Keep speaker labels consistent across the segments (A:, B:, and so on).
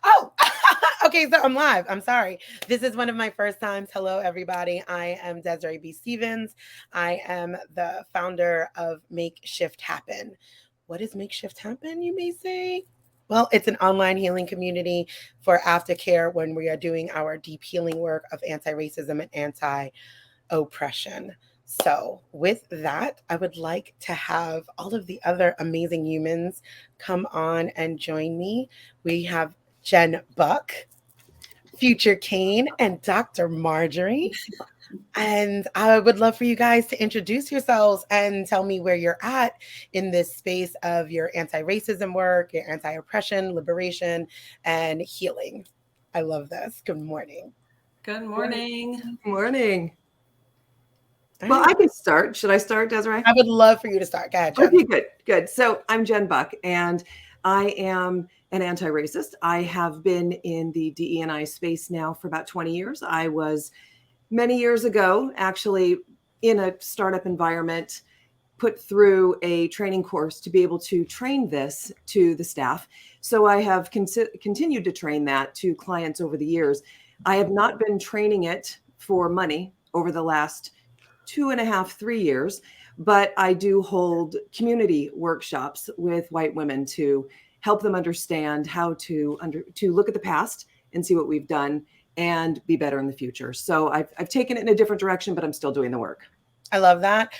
A: Oh, okay. So I'm live. I'm sorry. This is one of my first times. Hello, everybody. I am Desiree B. Stevens. I am the founder of Make Shift Happen. What is Make Shift Happen, you may say? Well, it's an online healing community for aftercare when we are doing our deep healing work of anti racism and anti oppression. So, with that, I would like to have all of the other amazing humans come on and join me. We have Jen Buck, Future Kane, and Dr. Marjorie. And I would love for you guys to introduce yourselves and tell me where you're at in this space of your anti racism work, your anti oppression, liberation, and healing. I love this. Good morning.
B: Good morning.
C: Morning.
A: All
C: Well,
A: right.
C: I can start. Should I start, Desiree?
A: I would love for you to start. Go ahead, Jen.
C: Okay, good, good. So I'm Jen Buck, and I am an anti-racist. I have been in the DE&I space now for about 20 years. I was many years ago actually in a startup environment, put through a training course to be able to train this to the staff. So I have continued to train that to clients over the years. I have not been training it for money over the last 2.5, 3 years, but I do hold community workshops with white women to help them understand how to look at the past and see what we've done and be better in the future. So I've taken it in a different direction, but I'm still doing the work.
A: I love that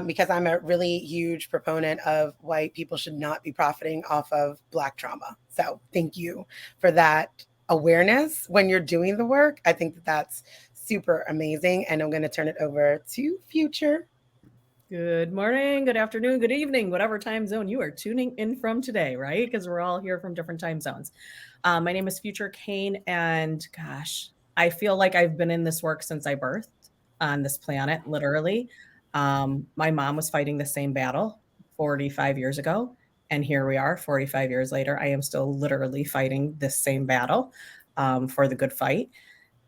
A: because I'm a really huge proponent of white people should not be profiting off of Black trauma. So thank you for that awareness when you're doing the work. I think that that's super amazing. And I'm going to turn it over to Future.
D: Good morning, good afternoon, good evening, whatever time zone you are tuning in from today, right? Because we're all here from different time zones. My name is Future Kane, and gosh, I feel like I've been in this work since I birthed on this planet, literally. My mom was fighting the same battle 45 years ago, and here we are, 45 years later. I am still literally fighting this same battle for the good fight.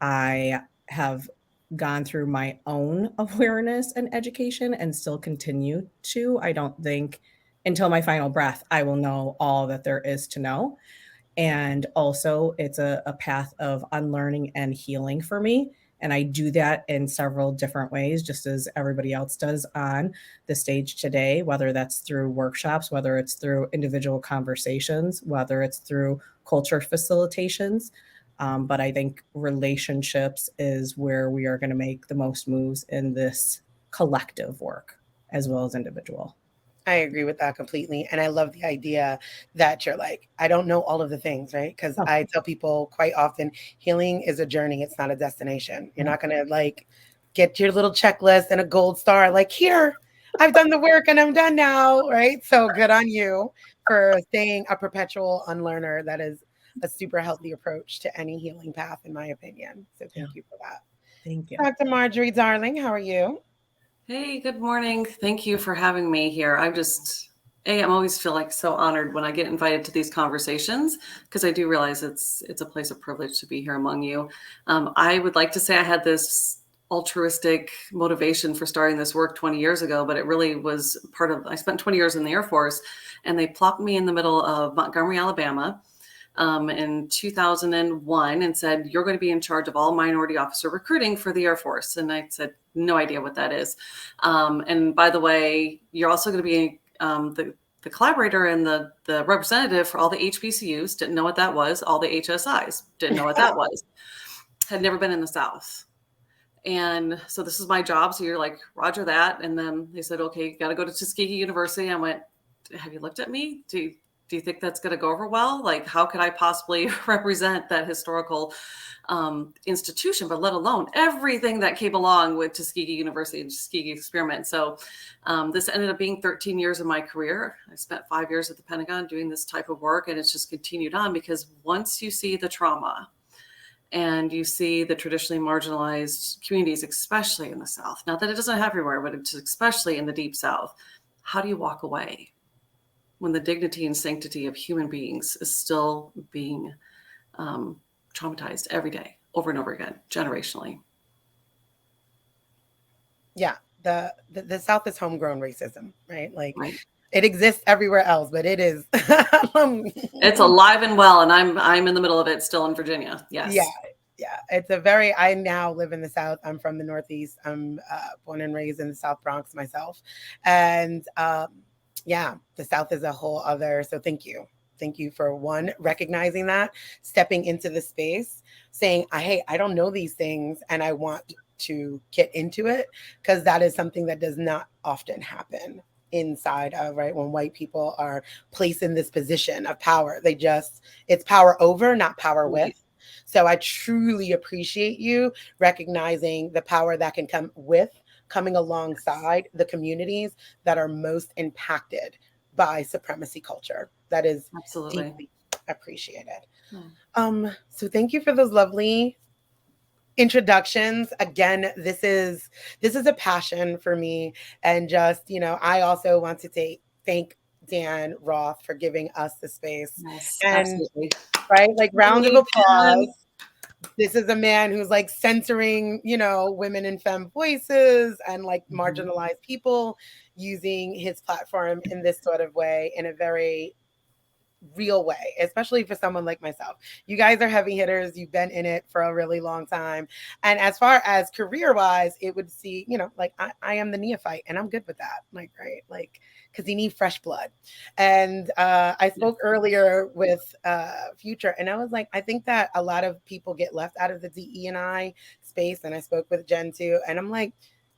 D: I have gone through my own awareness and education and still continue to. I don't think until my final breath, I will know all that there is to know. And also, it's a path of unlearning and healing for me. And I do that in several different ways, just as everybody else does on the stage today, whether that's through workshops, whether it's through individual conversations, whether it's through culture facilitations. But I think relationships is where we are going to make the most moves in this collective work as well as individual.
A: I agree with that completely. And I love the idea that you're like, I don't know all of the things, right? Because
D: Oh,
A: I tell people quite often healing is a journey, it's not a destination. You're
D: yeah.
A: not going to like get your little checklist and a gold star, like, here, I've done the work and I'm done now, right? So good on you for staying a perpetual unlearner. That is a super healthy approach to any healing path, in my opinion. So
D: Yeah.
A: thank you for that.
D: Thank you.
A: Dr. Marjorie, darling, how are you?
B: Hey, good morning. Thank you for having me here. I'm always feel like so honored when I get invited to these conversations because I do realize it's a place of privilege to be here among you. I would like to say I had this altruistic motivation for starting this work 20 years ago, but it really was I spent 20 years in the Air Force, and they plopped me in the middle of Montgomery, Alabama, in 2001 and said, you're going to be in charge of all minority officer recruiting for the Air Force. And I said, no idea what that is. And by the way, you're also going to be the collaborator and the representative for all the HBCUs. Didn't know what that was. All the HSIs didn't know what that was. Had never been in the South. And so this is my job. So you're like, Roger that. And then they said, okay, you got to go to Tuskegee University. I went, have you looked at me? Do you think that's going to go over well? Like, how could I possibly represent that historical institution, but let alone everything that came along with Tuskegee University and Tuskegee experiment. So this ended up being 13 years of my career. I spent 5 years at the Pentagon doing this type of work, and it's just continued on because once you see the trauma and you see the traditionally marginalized communities, especially in the South, not that it doesn't happen everywhere, but it's especially in the Deep South, how do you walk away when the dignity and sanctity of human beings is still being traumatized every day, over and over again, generationally?
A: Yeah, the South is homegrown racism, right? Like,
B: Right.
A: It exists everywhere else, but it is.
B: It's alive and well, and I'm in the middle of it still in Virginia. Yes.
A: Yeah. Yeah. It's a very, I now live in the South. I'm from the Northeast. I'm born and raised in the South Bronx myself. And yeah, the South is a whole other. So thank you. Thank you for one, recognizing that, stepping into the space, saying, hey, I don't know these things and I want to get into it, because that is something that does not often happen inside of, right, when white people are placed in this position of power. It's power over, not power with. So I truly appreciate you recognizing the power that can come with coming alongside the communities that are most impacted by supremacy culture. That is
B: Absolutely
A: deeply appreciated. So thank you for those lovely introductions. Again, this is a passion for me, and just, I also want to thank Dan Roth for giving us the space.
B: Yes,
A: and
B: absolutely.
A: Right, like round of applause. This is a man who's like censoring, women and femme voices and like marginalized people, using his platform in this sort of way, in a very real way, especially for someone like myself. You guys are heavy hitters. You've been in it for a really long time. And as far as career wise, it would see, like I am the neophyte and I'm good with that. Like, right. Like, because you need fresh blood. And I spoke earlier with Future, and I was like, I think that a lot of people get left out of the DE&I space. And I spoke with Jen too. And I'm like,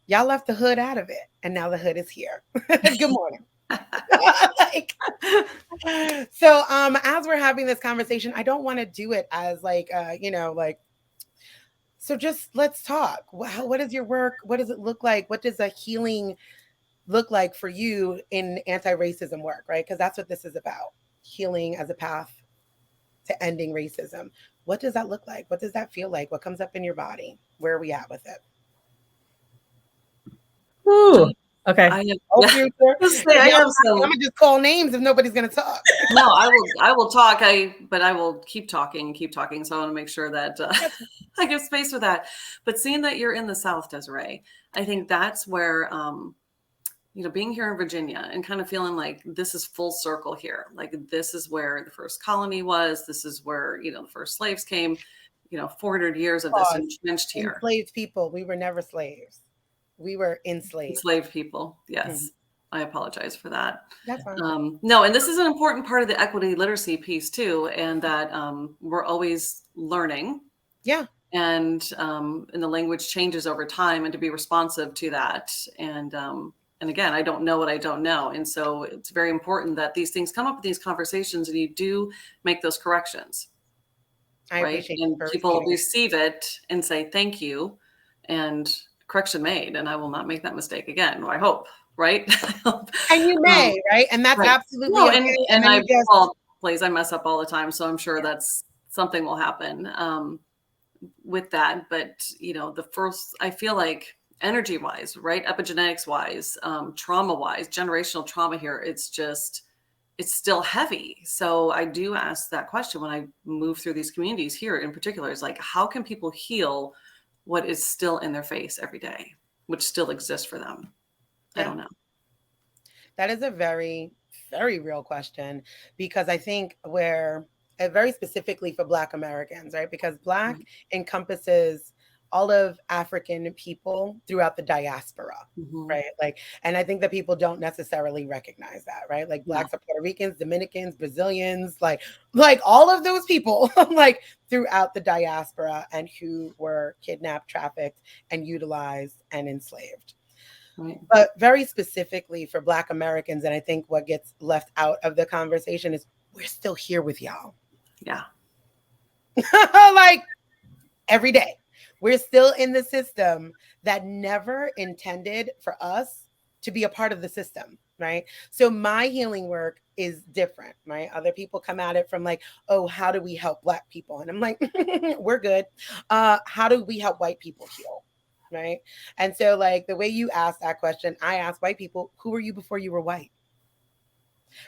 A: y'all left the hood out of it. And now the hood is here. Good morning. Like, so as we're having this conversation, I don't want to do it as like so just let's talk. What is your work? What does it look like? What does a healing look like for you in anti-racism work, right? Because that's what this is about. Healing as a path to ending racism. What does that look like? What does that feel like? What comes up in your body? Where are we at with it?
D: Ooh, okay.
B: I
A: I'm gonna just call names if nobody's gonna talk.
B: No, I will talk. But I will keep talking. So I want to make sure that I give space for that. But seeing that you're in the South, Desiree, I think that's where, being here in Virginia and kind of feeling like this is full circle here. Like this is where the first colony was. This is where, the first slaves came, 400 years of this entrenched here.
A: Enslaved people. We were never slaves. We were enslaved.
B: Enslaved people. Yes. Mm-hmm. I apologize for that.
A: That's fine.
B: No, and this is an important part of the equity literacy piece too, and that we're always learning.
A: Yeah.
B: And the language changes over time, and to be responsive to that. And again, I don't know what I don't know. And so it's very important that these things come up in these conversations and you do make those corrections. Right. And people receive it and say, thank you. And correction made. And I will not make that mistake again. I hope. Right.
A: And you may, right. And that's absolutely okay.
B: And I mess up all the time. So I'm sure that's something will happen with that. But, the first, I feel like energy wise, right. Epigenetics wise, trauma wise, generational trauma here. It's still heavy. So I do ask that question when I move through these communities here in particular, is like, how can people heal what is still in their face every day, which still exists for them? Yeah. I don't know.
A: That is a very, very real question, because I think very specifically for Black Americans, right? Because Black encompasses all of African people throughout the diaspora, right? Like, and I think that people don't necessarily recognize that, right? Like Blacks are Puerto Ricans, Dominicans, Brazilians, like all of those people, like throughout the diaspora, and who were kidnapped, trafficked, and utilized and enslaved. Right. But very specifically for Black Americans, and I think what gets left out of the conversation is we're still here with y'all.
B: Yeah.
A: Like every day. We're still in the system that never intended for us to be a part of the system, right? So my healing work is different, right? Other people come at it from like, oh, how do we help Black people? And I'm like, we're good. How do we help white people heal? Right. And so like the way you asked that question, I asked white people, who were you before you were white?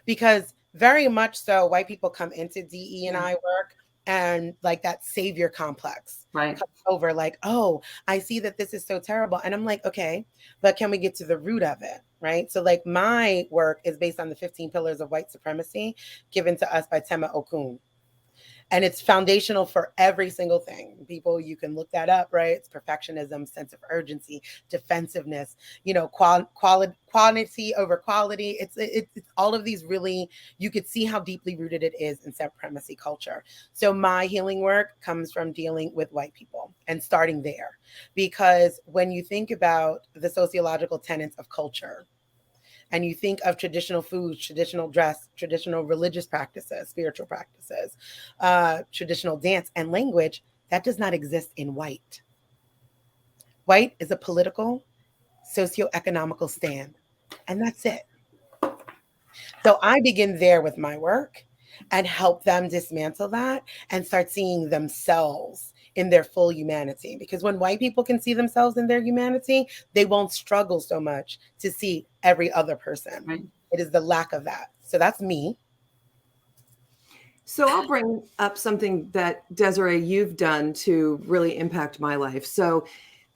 A: Because very much so white people come into DE&I work and like that savior complex
B: Right.
A: comes over, like, oh, I see that this is so terrible. And I'm like, okay, but can we get to the root of it? Right. So like my work is based on the 15 pillars of white supremacy given to us by Tema Okun. And it's foundational for every single thing. People, you can look that up, right? It's perfectionism, sense of urgency, defensiveness, quantity over quality. It's all of these really, you could see how deeply rooted it is in supremacy culture. So my healing work comes from dealing with white people and starting there. Because when you think about the sociological tenets of culture, and you think of traditional foods, traditional dress, traditional religious practices, spiritual practices, traditional dance and language, that does not exist in white. White is a political, socioeconomical stand, and that's it. So I begin there with my work and help them dismantle that and start seeing themselves in their full humanity. Because when white people can see themselves in their humanity, they won't struggle so much to see every other person.
B: Right.
A: It is the lack of that. So that's me.
C: So I'll bring up something that Desiree, you've done to really impact my life. So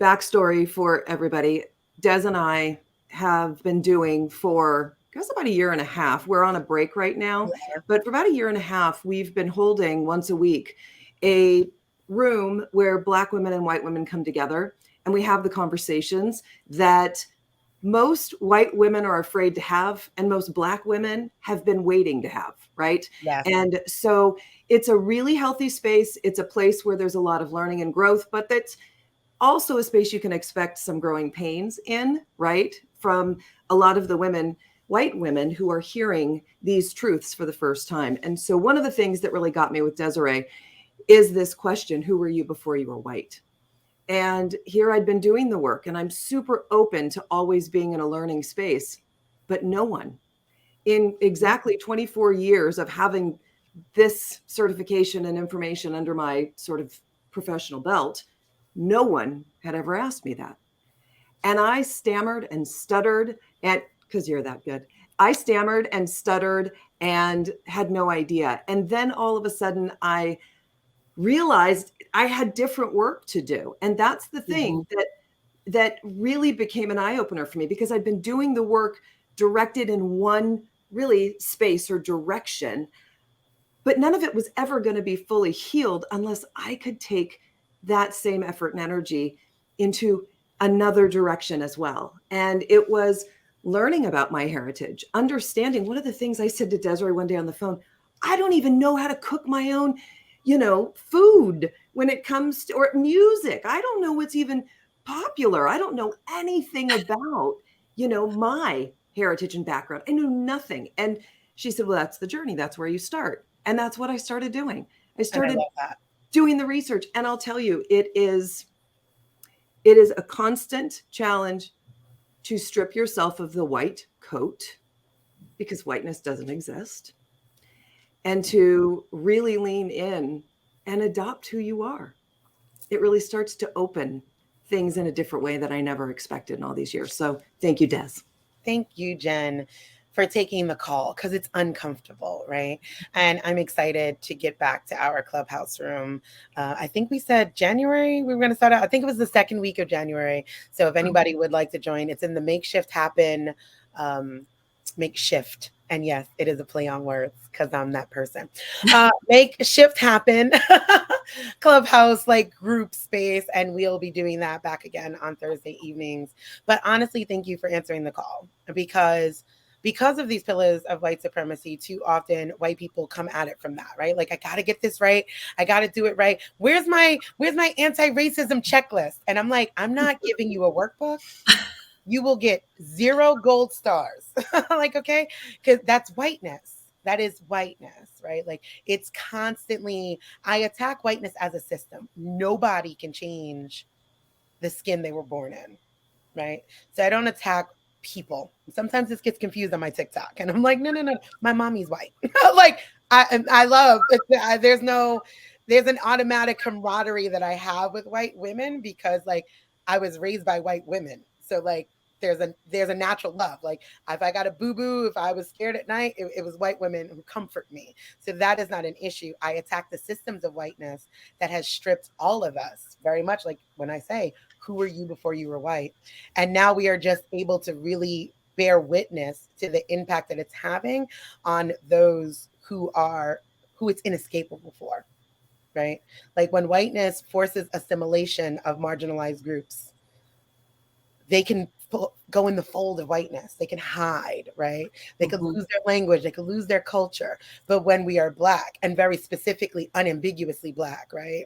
C: backstory for everybody, Des and I have been doing for, I guess, about a year and a half. We're on a break right now, but for about a year and a half, we've been holding once a week a room where Black women and white women come together, and we have the conversations that most white women are afraid to have, and most Black women have been waiting to have, right?
A: Yes.
C: And so it's a really healthy space. It's a place where there's a lot of learning and growth, but that's also a space you can expect some growing pains in, right? From a lot of the women, white women, who are hearing these truths for the first time. And so one of the things that really got me with Desiree is this question: who were you before you were white? And here I'd been doing the work, and I'm super open to always being in a learning space, but no one in exactly 24 years of having this certification and information under my sort of professional belt, no one had ever asked me that. And I stammered and stuttered, and because you're that good, I stammered and stuttered and had no idea. And then all of a sudden I realized I had different work to do. And that's the thing that really became an eye-opener for me, because I'd been doing the work directed in one really space or direction, but none of it was ever going to be fully healed unless I could take that same effort and energy into another direction as well. And it was learning about my heritage, understanding. One of the things I said to Desiree one day on the phone, I don't even know how to cook my own, food when it comes to, or music. I don't know what's even popular. I don't know anything about, my heritage and background. I knew nothing. And she said, well, that's the journey. That's where you start. And that's what I started doing. I started doing the research. And I'll tell you, it is a constant challenge to strip yourself of the white coat, because whiteness doesn't exist, and to really lean in and adopt who you are. It really starts to open things in a different way that I never expected in all these years. So thank you, Des.
A: Thank you, Jen, for taking the call, because it's uncomfortable, right? And I'm excited to get back to our clubhouse room. I think we said January we were going to start out. I think it was the second week of January. So if anybody would like to join, it's in the Makeshift Happen, Makeshift. And yes, it is a play on words, because I'm that person. Make shift happen. Clubhouse, like, group space. And we'll be doing that back again on Thursday evenings. But honestly, thank you for answering the call, because of these pillars of white supremacy, too often white people come at it from that, right? Like, I got to get this right. I got to do it right. Where's my anti-racism checklist? And I'm like, I'm not giving you a workbook. You will get 0 gold stars. Like, okay, because that's whiteness. That is whiteness, right? Like, it's constantly, I attack whiteness as a system. Nobody can change the skin they were born in, right? So I don't attack people. Sometimes this gets confused on my TikTok, and I'm like, no, my mommy's white. Like, I love it. There's an automatic camaraderie that I have with white women, because like I was raised by white women. So like there's a natural love. Like if I got a boo-boo, if I was scared at night, it was white women who comfort me. So that is not an issue. I attack the systems of whiteness that has stripped all of us, very much like when I say, who were you before you were white? And now we are just able to really bear witness to the impact that it's having on those who it's inescapable for, right? Like when whiteness forces assimilation of marginalized groups, they can go in the fold of whiteness. They can hide, right? They could lose their language. They could lose their culture. But when we are Black, and very specifically, unambiguously Black, right?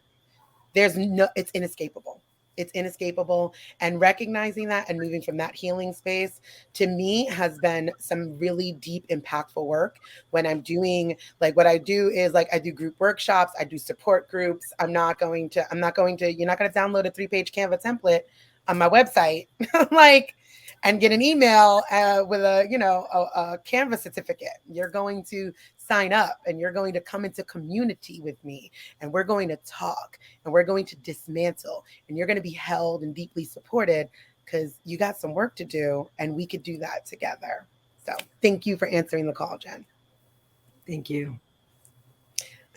A: It's inescapable. It's inescapable. And recognizing that and moving from that healing space, to me, has been some really deep, impactful work. When I'm doing, like, what I do is, like, I do group workshops, I do support groups. You're not going to download a 3-page Canva template on my website, like, and get an email with a Canva certificate. You're going to sign up and you're going to come into community with me, and we're going to talk and we're going to dismantle, and you're going to be held and deeply supported, because you got some work to do and we could do that together. So thank you for answering the call, Jen.
C: Thank you.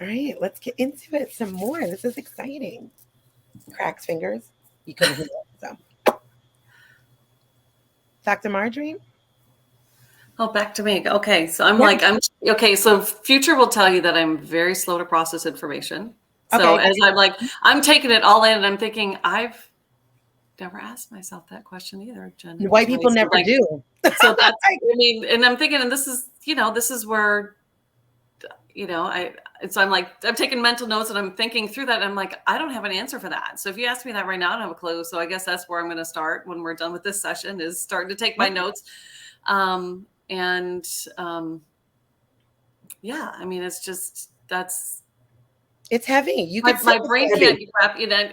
A: All right, let's get into it some more. This is exciting. Cracks fingers. You couldn't hear it, so. Dr. Marjorie?
B: Oh, back to me. Okay. So so future will tell you that I'm very slow to process information. So
A: Okay.
B: as I'm taking it all in, and I'm thinking, I've never asked myself that question either, Jen.
A: White people never do.
B: So that's, and I'm thinking, and this is where, I'm taking mental notes and I'm thinking through that. And I'm like, I don't have an answer for that. So if you ask me that right now, I don't have a clue. So I guess that's where I'm going to start when we're done with this session, is starting to take my notes. It's just,
A: it's heavy.
B: My brain can't wrap,
A: you can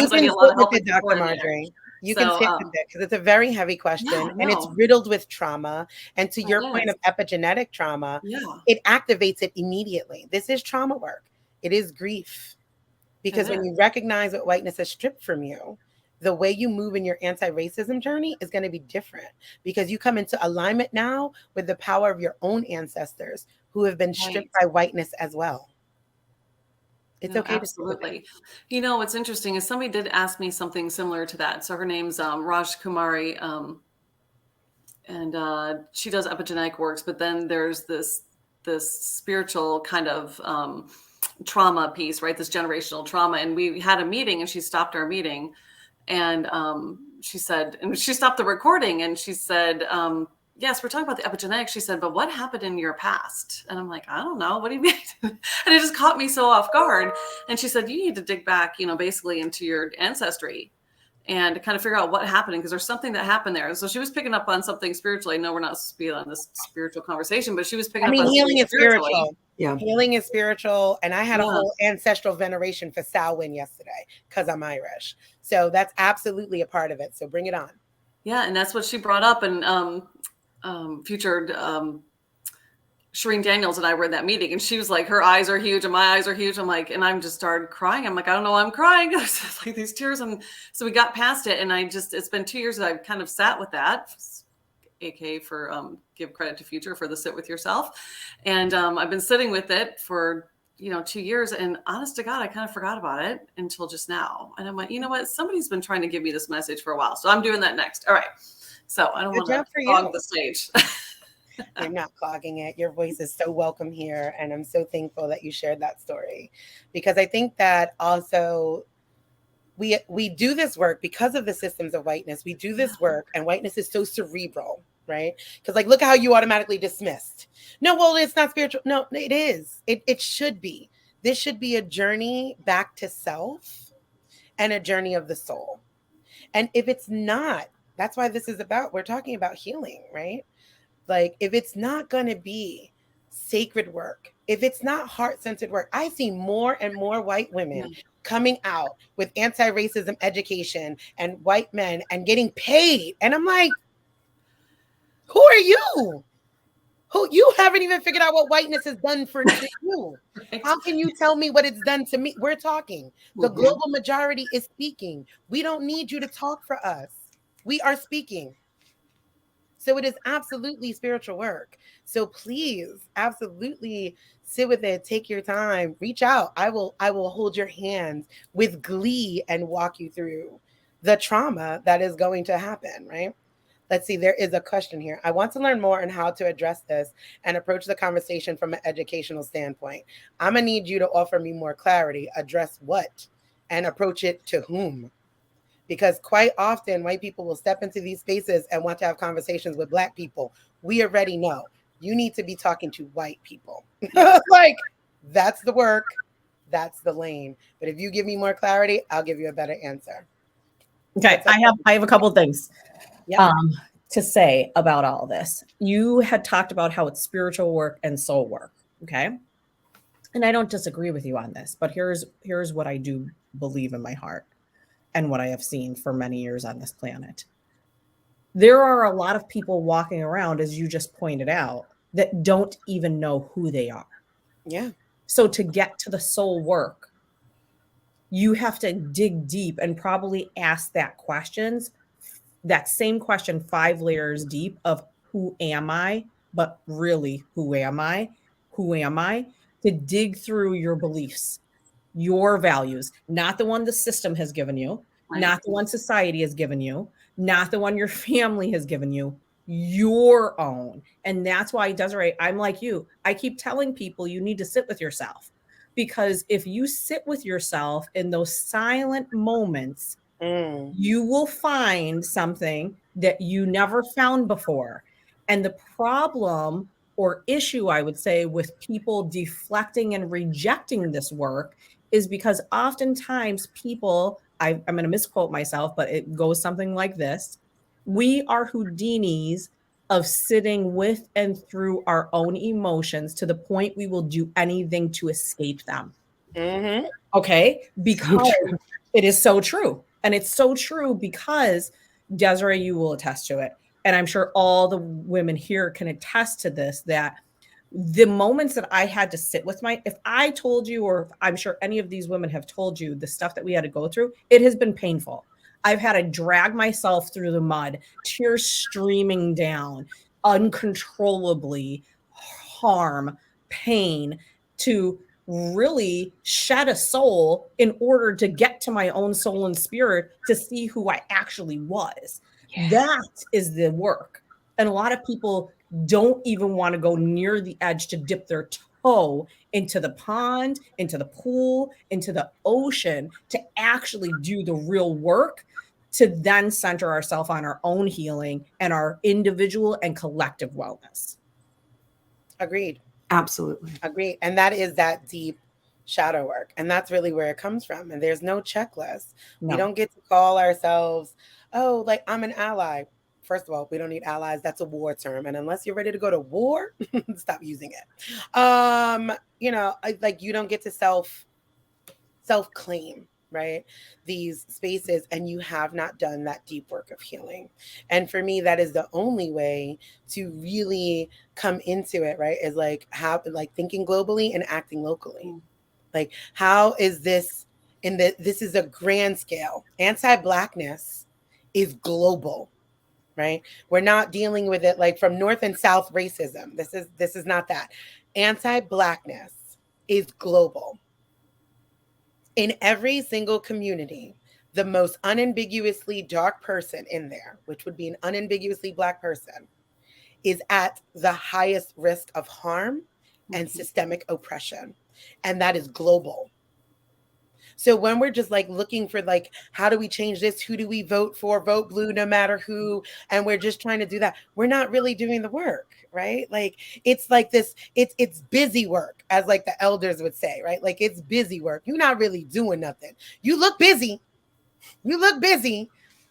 A: sit with it, Dr. Marjorie. You can sit with it, because it's a very heavy question, and it's riddled with trauma. And to your point of epigenetic trauma, it activates it immediately. This is trauma work. It is grief. Because when you recognize what whiteness has stripped from you, the way you move in your anti-racism journey is going to be different, because you come into alignment now with the power of your own ancestors who have been stripped by whiteness as well. It's okay.
B: Absolutely. What's interesting is somebody did ask me something similar to that. So her name's Raj Kumari, and she does epigenetic works, but then there's this spiritual kind of trauma piece, right? This generational trauma. And we had a meeting, and she stopped our meeting, and she stopped the recording, and she said, yes, we're talking about the epigenetics. She said, but what happened in your past? And I'm like, I don't know. What do you mean? And it just caught me so off guard. And she said, you need to dig back, basically into your ancestry and kind of figure out what happened, because there's something that happened there. So she was picking up on something spiritually. No, we're not supposed to be on this spiritual conversation, but she was picking up on
A: healing is spiritual.
C: Yeah.
A: Healing is spiritual. And I had a whole ancestral veneration for Samhain yesterday, because I'm Irish. So that's absolutely a part of it. So bring it on.
B: Yeah. And that's what she brought up. And featured Shireen Daniels and I were in that meeting, and she was like, her eyes are huge and my eyes are huge. I'm like, and I'm just started crying. I'm like, I don't know why I'm crying. It's like these tears. And so we got past it, and it's been 2 years that I've kind of sat with that, aka for give credit to Future for the sit with yourself. And I've been sitting with it for 2 years, and honest to God, I kind of forgot about it until just now. And I'm like, you know what? Somebody's been trying to give me this message for a while. So I'm doing that next. All right. So I don't want to clog the stage.
A: You're not clogging it. Your voice is so welcome here. And I'm so thankful that you shared that story, because I think that also we do this work because of the systems of whiteness. We do this work, and whiteness is so cerebral, right? Because look how you automatically dismissed. No, well, it's not spiritual. No, it is. It should be. This should be a journey back to self and a journey of the soul. And if it's not, that's why this is we're talking about healing, right? If it's not going to be sacred work, if it's not heart-centered work, I see more and more white women coming out with anti-racism education and white men and getting paid. And I'm like, who are you? You haven't even figured out what whiteness has done for you. How can you tell me what it's done to me? We're talking. The global majority is speaking. We don't need you to talk for us. We are speaking. So it is absolutely spiritual work. So please, absolutely sit with it, take your time, reach out. I will hold your hand with glee and walk you through the trauma that is going to happen, right? Let's see, there is a question here. I want to learn more on how to address this and approach the conversation from an educational standpoint. I'm going to need you to offer me more clarity. Address what and approach it to whom? Because quite often, white people will step into these spaces and want to have conversations with Black people. We already know you need to be talking to white people. Like, that's the work, that's the lane. But if you give me more clarity, I'll give you a better answer.
D: Okay, I have a couple things
A: Yeah.
D: to say about all this. You had talked about how it's spiritual work and soul work, okay? And I don't disagree with you on this, but here's what I do believe in my heart and what I have seen for many years on this planet. There are a lot of people walking around, as you just pointed out, that don't even know who they are.
A: Yeah.
D: So to get to the soul work, you have to dig deep and probably ask that same question 5 layers deep of who am I, but really who am I? Who am I? To dig through your beliefs, your values, not the one the system has given you,
B: Right.
D: not the one society has given you, not the one your family has given you, your own. And that's why, Desiree, I'm like you. I keep telling people you need to sit with yourself, because if you sit with yourself in those silent moments, you will find something that you never found before. And the problem or issue, I would say, with people deflecting and rejecting this work is because oftentimes people, I'm going to misquote myself, but it goes something like this: we are Houdinis of sitting with and through our own emotions to the point we will do anything to escape them.
A: Mm-hmm.
D: Okay.
C: So
D: Because
C: true.
D: it is so true. And it's so true because, Desiree, you will attest to it. And I'm sure all the women here can attest to this, that the moments that I had to sit with if I told you, or I'm sure any of these women have told you the stuff that we had to go through, it has been painful. I've had to drag myself through the mud, tears streaming down, uncontrollably, harm, pain, to really shed a soul in order to get to my own soul and spirit to see who I actually was.
C: Yes.
D: That is the work. And a lot of people don't even want to go near the edge to dip their toe into the pond, into the pool, into the ocean to actually do the real work, to then center ourselves on our own healing and our individual and collective wellness.
A: Agreed.
C: Absolutely.
A: Agreed. And that is that deep shadow work. And that's really where it comes from. And there's no checklist. We
D: No.
A: don't get to call ourselves, oh, like I'm an ally. First of all, we don't need allies. That's a war term. And unless you're ready to go to war, stop using it. Like you don't get to self-claim, right, these spaces, and you have not done that deep work of healing. And for me, that is the only way to really come into it, right, is like how, like, thinking globally and acting locally. Like, how is this this is a grand scale. Anti-Blackness is global, right? We're not dealing with it like from North and South racism. This is not that. Anti-Blackness is global. In every single community, the most unambiguously dark person in there, which would be an unambiguously Black person, is at the highest risk of harm and systemic oppression. And that is global. So when we're just like looking for like, how do we change this? Who do we vote for? Vote blue no matter who. And we're just trying to do that. We're not really doing the work, right? Like it's like this, it's busy work, as like the elders would say, right? Like it's busy work. You're not really doing nothing. You look busy,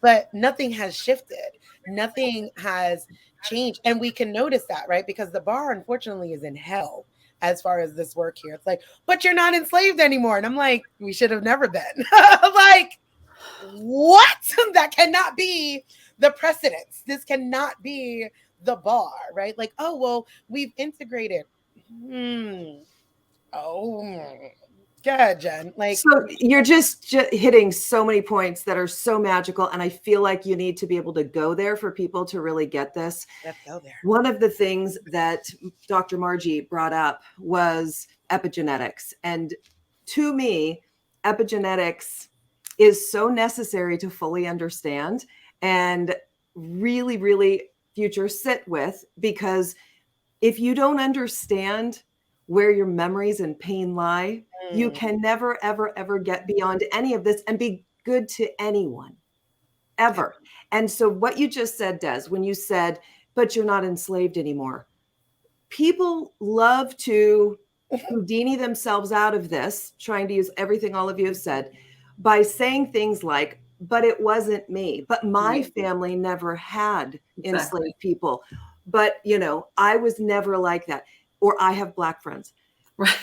A: but nothing has shifted. Nothing has changed. And we can notice that, right? Because the bar, unfortunately, is in hell as far as this work here. It's like, but you're not enslaved anymore. And I'm like, we should have never been. Like, what? That cannot be the precedence. This cannot be the bar, right? Like, oh, well, we've integrated. Oh, Go ahead, Jen. Like,
C: so you're just hitting so many points that are so magical. And I feel like you need to be able to go there for people to really get this.
A: let's go there.
C: One of the things that Dr. Margie brought up was epigenetics. And to me, epigenetics is so necessary to fully understand and really, really future sit with, because if you don't understand where your memories and pain lie, you can never, ever, ever get beyond any of this and be good to anyone, ever. And so what you just said, Des, when you said, but you're not enslaved anymore, people love to Houdini themselves out of this, trying to use everything all of you have said, by saying things like, but it wasn't me, but my family never had enslaved people. But, you know, I was never like that. Or I have Black friends.
B: Right.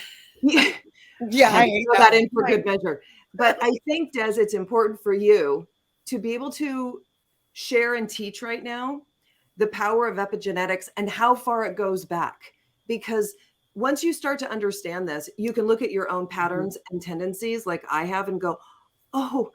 A: Yeah,
C: I
A: I hate
C: throw that in for
A: Right.
C: good measure. But I think, Des, it's important for you to be able to share and teach right now the power of epigenetics and how far it goes back. Because once you start to understand this, you can look at your own patterns and tendencies like I have and go, oh,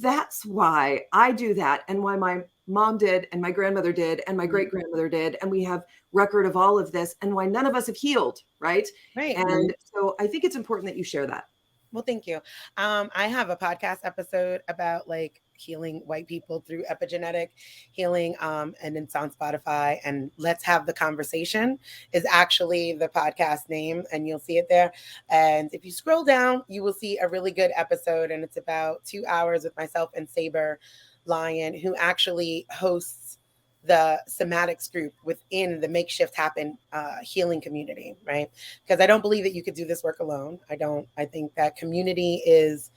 C: that's why I do that, and why my mom did, and my grandmother did, and my great grandmother did, and we have record of all of this, and why none of us have healed, right?
A: Right.
C: And so I think it's important that you share that.
A: Well, thank you. I have a podcast episode about like healing white people through epigenetic healing, and it's on Spotify. And Let's Have the Conversation is actually the podcast name, and you'll see it there. And if you scroll down, you will see a really good episode, and it's about 2 hours with myself and Saber Lion, who actually hosts the somatics group within the Make Shift Happen healing community, right? Because I don't believe that you could do this work alone. I think that community is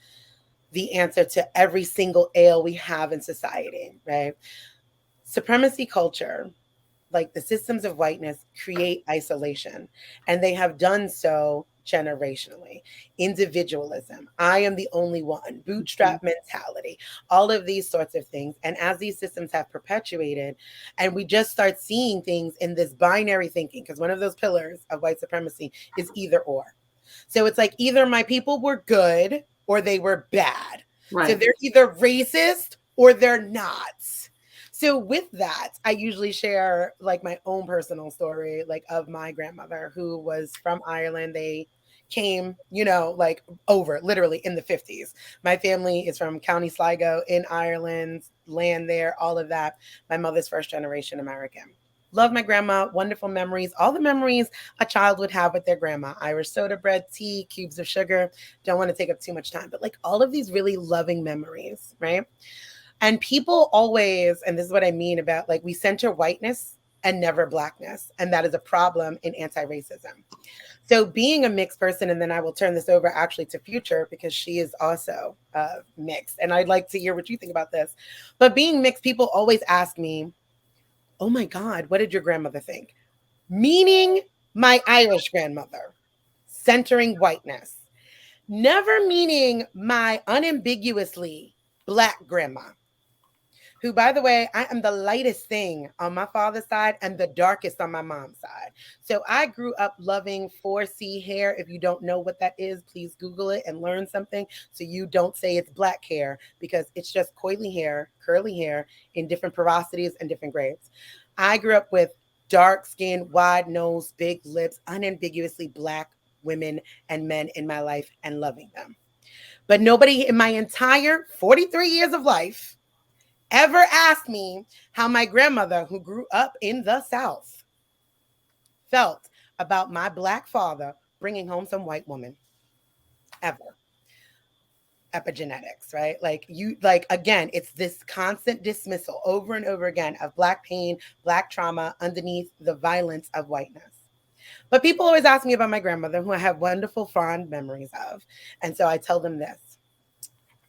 A: the answer to every single ail we have in society, right? Supremacy culture, like the systems of whiteness, create isolation, and they have done so generationally. Individualism, I am the only one, bootstrap mentality, all of these sorts of things. And as these systems have perpetuated, and we just start seeing things in this binary thinking, because one of those pillars of white supremacy is either or. So it's like either my people were good or they were bad.
B: Right.
A: So they're either racist or they're not. So with that, I usually share like my own personal story, like of my grandmother who was from Ireland. They came, you know, like over literally in the 50s. My family is from County Sligo in Ireland, land there, all of that. My mother's first generation American. Love my grandma, wonderful memories, all the memories a child would have with their grandma. Irish soda bread, tea, cubes of sugar. Don't want to take up too much time, but like all of these really loving memories, right? And people always, and this is what I mean about like we center whiteness and never blackness. And that is a problem in anti-racism. So being a mixed person, and then I will turn this over actually to Future because she is also mixed. And I'd like to hear what you think about this. But being mixed, people always ask me, oh my God, what did your grandmother think? Meaning my Irish grandmother, centering whiteness. Never meaning my unambiguously Black grandma, who, by the way, I am the lightest thing on my father's side and the darkest on my mom's side. So I grew up loving 4C hair. If you don't know what that is, please Google it and learn something so you don't say it's Black hair, because it's just coily hair, curly hair in different porosities and different grades. I grew up with dark skin, wide nose, big lips, unambiguously Black women and men in my life and loving them. But nobody in my entire 43 years of life ever asked me how my grandmother, who grew up in the South, felt about my Black father bringing home some white woman. Ever. Epigenetics, right? Again, it's this constant dismissal over and over again of Black pain, Black trauma underneath the violence of whiteness. But people always ask me about my grandmother, who I have wonderful, fond memories of. And so I tell them this,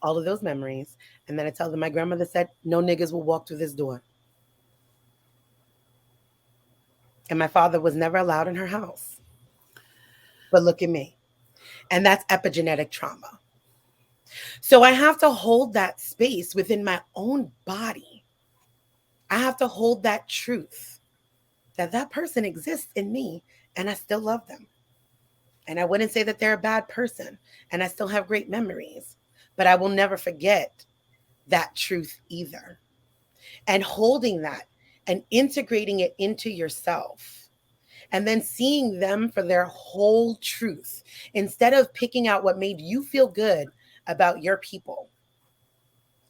A: all of those memories. And then I tell them my grandmother said, no niggas will walk through this door. And my father was never allowed in her house. But look at me. And that's epigenetic trauma. So I have to hold that space within my own body. I have to hold that truth that that person exists in me and I still love them. And I wouldn't say that they're a bad person. And I still have great memories. But I will never forget that truth either. And holding that and integrating it into yourself. And then seeing them for their whole truth instead of picking out what made you feel good about your people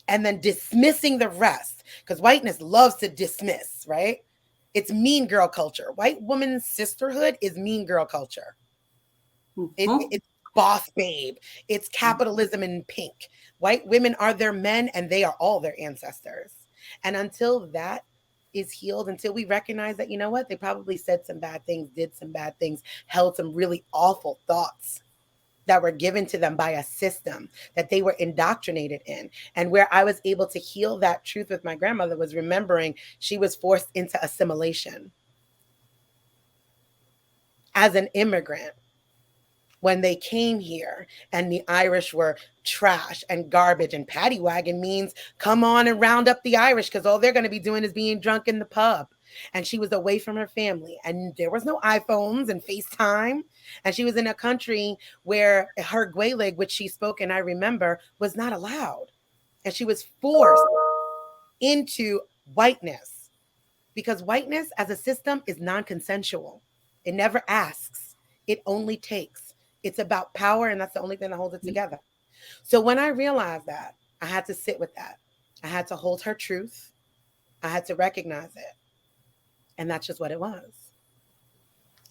A: and then dismissing the rest. Because whiteness loves to dismiss, right? It's mean girl culture. White woman's sisterhood is mean girl culture. It's boss babe. It's capitalism in pink. White women are their men and they are all their ancestors. And until that is healed, until we recognize that, you know what, they probably said some bad things, did some bad things, held some really awful thoughts that were given to them by a system that they were indoctrinated in. And where I was able to heal that truth with my grandmother was remembering she was forced into assimilation as an immigrant when they came here, and the Irish were trash and garbage, and paddy wagon means come on and round up the Irish because all they're going to be doing is being drunk in the pub. And she was away from her family, and there was no iPhones and FaceTime. And she was in a country where her Gaelic, which she spoke and I remember, was not allowed. And she was forced into whiteness because whiteness as a system is non-consensual. It never asks. It only takes. It's about power, and that's the only thing that holds it together. So when I realized that, I had to sit with that. I had to hold her truth. I had to recognize it. And that's just what it was.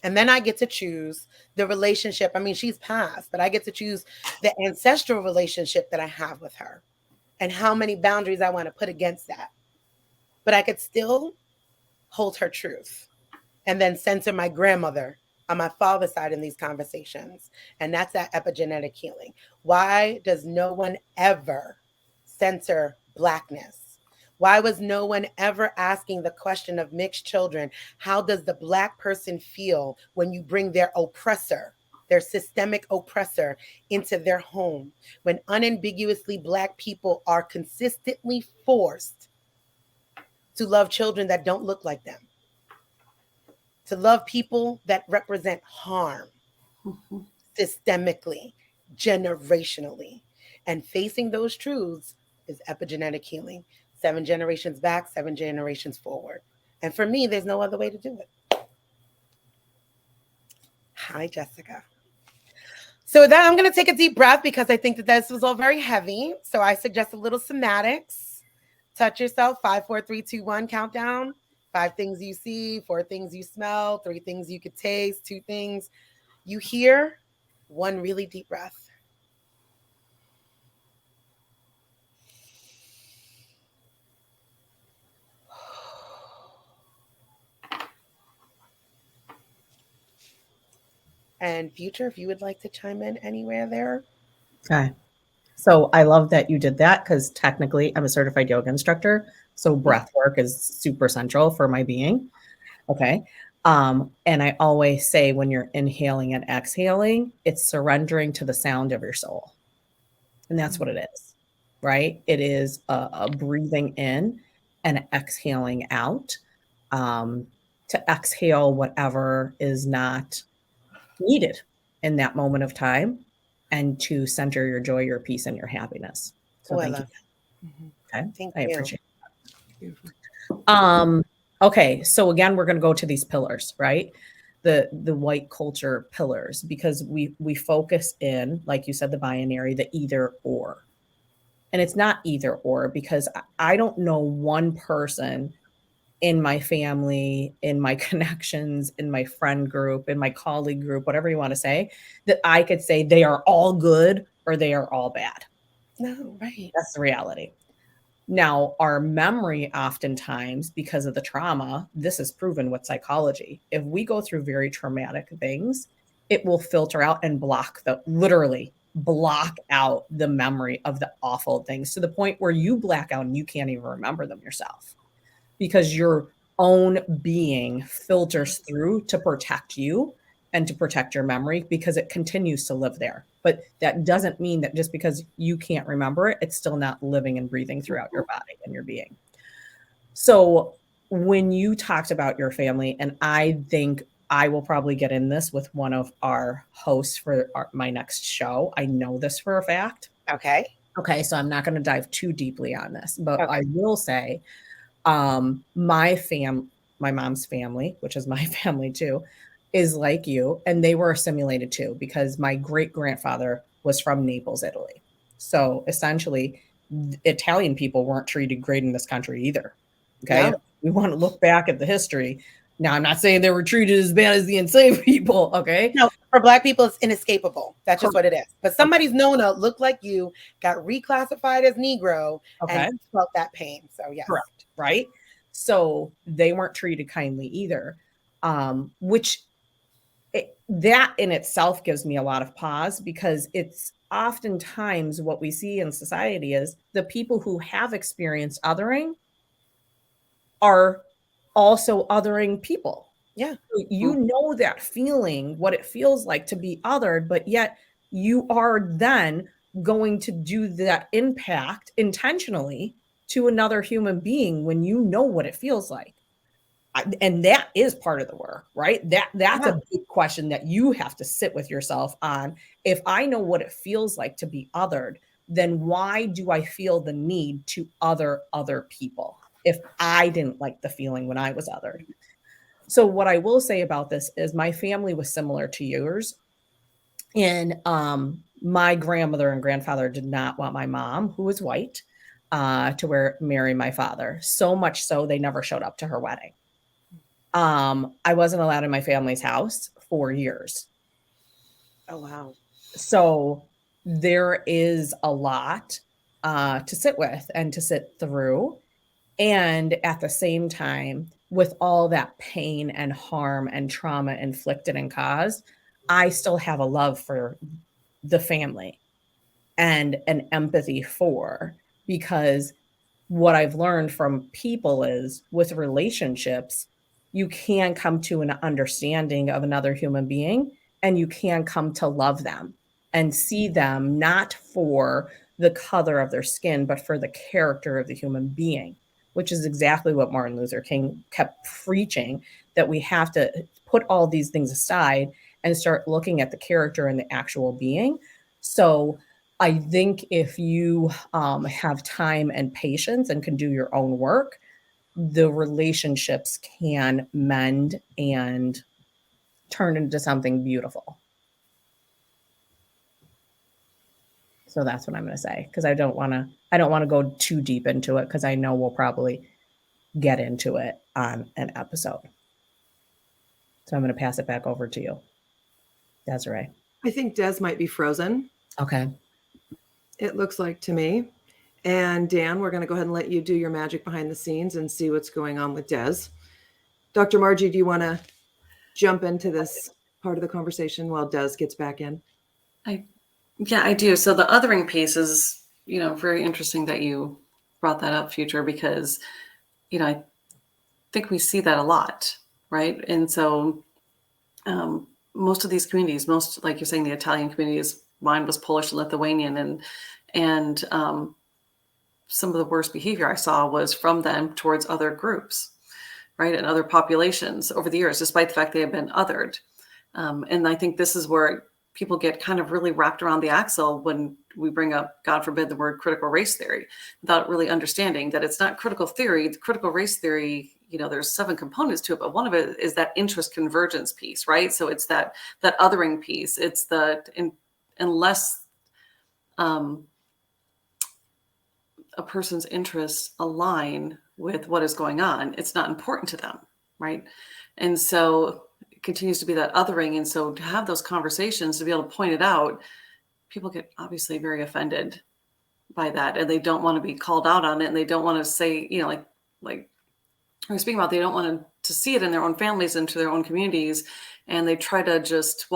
A: And then I get to choose the relationship. I mean, she's passed, but I get to choose the ancestral relationship that I have with her and how many boundaries I want to put against that. But I could still hold her truth and then censor my grandmother on my father's side in these conversations. And that's that epigenetic healing. Why does no one ever censor Blackness? Why was no one ever asking the question of mixed children? How does the Black person feel when you bring their oppressor, their systemic oppressor, into their home? When unambiguously Black people are consistently forced to love children that don't look like them, to love people that represent harm systemically, generationally. And facing those truths is epigenetic healing. 7 generations back, 7 generations forward. And for me, there's no other way to do it. Hi, Jessica. So with that, I'm going to take a deep breath because I think that this was all very heavy. So I suggest a little somatics. Touch yourself. 5, 4, 3, 2, 1 countdown. 5 things you see, 4 things you smell, 3 things you could taste, 2 things you hear. 1 really deep breath. And Future, if you would like to chime in anywhere there.
D: Okay. So I love that you did that because technically I'm a certified yoga instructor. So breath work is super central for my being. Okay. And I always say when you're inhaling and exhaling, it's surrendering to the sound of your soul. And that's what it is, right? It is a breathing in and exhaling out, to exhale whatever is not needed in that moment of time and to center your joy, your peace, and your happiness. So thank you. Okay.
A: Thank
D: I
A: you.
D: appreciate it. Okay. So again, we're going to go to these pillars, right? The white culture pillars, because we focus in, like you said, the binary, the either or. And it's not either or, because I don't know one person in my family, in my connections, in my friend group, in my colleague group, whatever you want to say, that I could say they are all good or they are all bad.
A: No, right.
D: That's the reality. Now, our memory oftentimes, because of the trauma, this is proven with psychology. If we go through very traumatic things, it will filter out and literally block out the memory of the awful things to the point where you black out and you can't even remember them yourself, because your own being filters through to protect you and to protect your memory, because it continues to live there. But that doesn't mean that just because you can't remember it, it's still not living and breathing throughout your body and your being. So when you talked about your family, and I think I will probably get in this with one of our hosts for my next show. I know this for a fact.
A: Okay.
D: Okay, so I'm not going to dive too deeply on this, but
A: Okay.
D: I will say my mom's family, which is my family too, is like you, and they were assimilated too, because my great grandfather was from Naples, Italy. So essentially, Italian people weren't treated great in this country either. Okay,
A: No.
D: we want to look back at the history. Now, I'm not saying they were treated as bad as the enslaved people. Okay,
A: No, for Black people, it's inescapable. That's just
D: correct.
A: what it is. But somebody's known to look like you, got reclassified as Negro,
D: Okay,
A: and felt that pain. So yes.
D: correct. Right. So they weren't treated kindly either, which that in itself gives me a lot of pause, because it's oftentimes what we see in society is the people who have experienced othering are also othering people.
A: Yeah.
D: You know that feeling, what it feels like to be othered, but yet you are then going to do that impact intentionally to another human being when you know what it feels like. And that is part of the work, right? That's
A: Yeah.
D: a big question that you have to sit with yourself on. If I know what it feels like to be othered, then why do I feel the need to other people if I didn't like the feeling when I was othered? So what I will say about this is my family was similar to yours. And my grandmother and grandfather did not want my mom, who was white, to marry my father. So much so they never showed up to her wedding. I wasn't allowed in my family's house for years.
A: Oh wow.
D: So there is a lot to sit with and to sit through. And at the same time, with all that pain and harm and trauma inflicted and caused, I still have a love for the family and an empathy for, because what I've learned from people is with relationships, you can come to an understanding of another human being, and you can come to love them and see them not for the color of their skin, but for the character of the human being, which is exactly what Martin Luther King kept preaching, that we have to put all these things aside and start looking at the character and the actual being. So I think if you have time and patience and can do your own work, the relationships can mend and turn into something beautiful. So that's what I'm going to say, because I don't want to go too deep into it, because I know we'll probably get into it on an episode. So I'm going to pass it back over to you, Desiree.
C: I think Des might be frozen.
D: Okay.
C: It looks like to me. And Dan, we're going to go ahead and let you do your magic behind the scenes and see what's going on with Des. Dr. Margie, do you want to jump into this part of the conversation while Des gets back in?
B: Yeah, I do. So the othering piece is, very interesting that you brought that up, Future, because, I think we see that a lot, right? And so most of these communities, like you're saying, the Italian communities, mine was Polish and Lithuanian, and some of the worst behavior I saw was from them towards other groups, right? And other populations over the years, despite the fact they have been othered. And I think this is where people get kind of really wrapped around the axle when we bring up, God forbid, the word critical race theory, without really understanding that it's not critical theory. The critical race theory, there's 7 components to it, but one of it is that interest convergence piece, right? So it's that othering piece. It's unless a person's interests align with what is going on, it's not important to them, right? And so it continues to be that othering. And so to have those conversations, to be able to point it out, people get obviously very offended by that, and they don't want to be called out on it, and they don't want to say, like we're speaking about, they don't want to see it in their own families and to their own communities, and they try to just,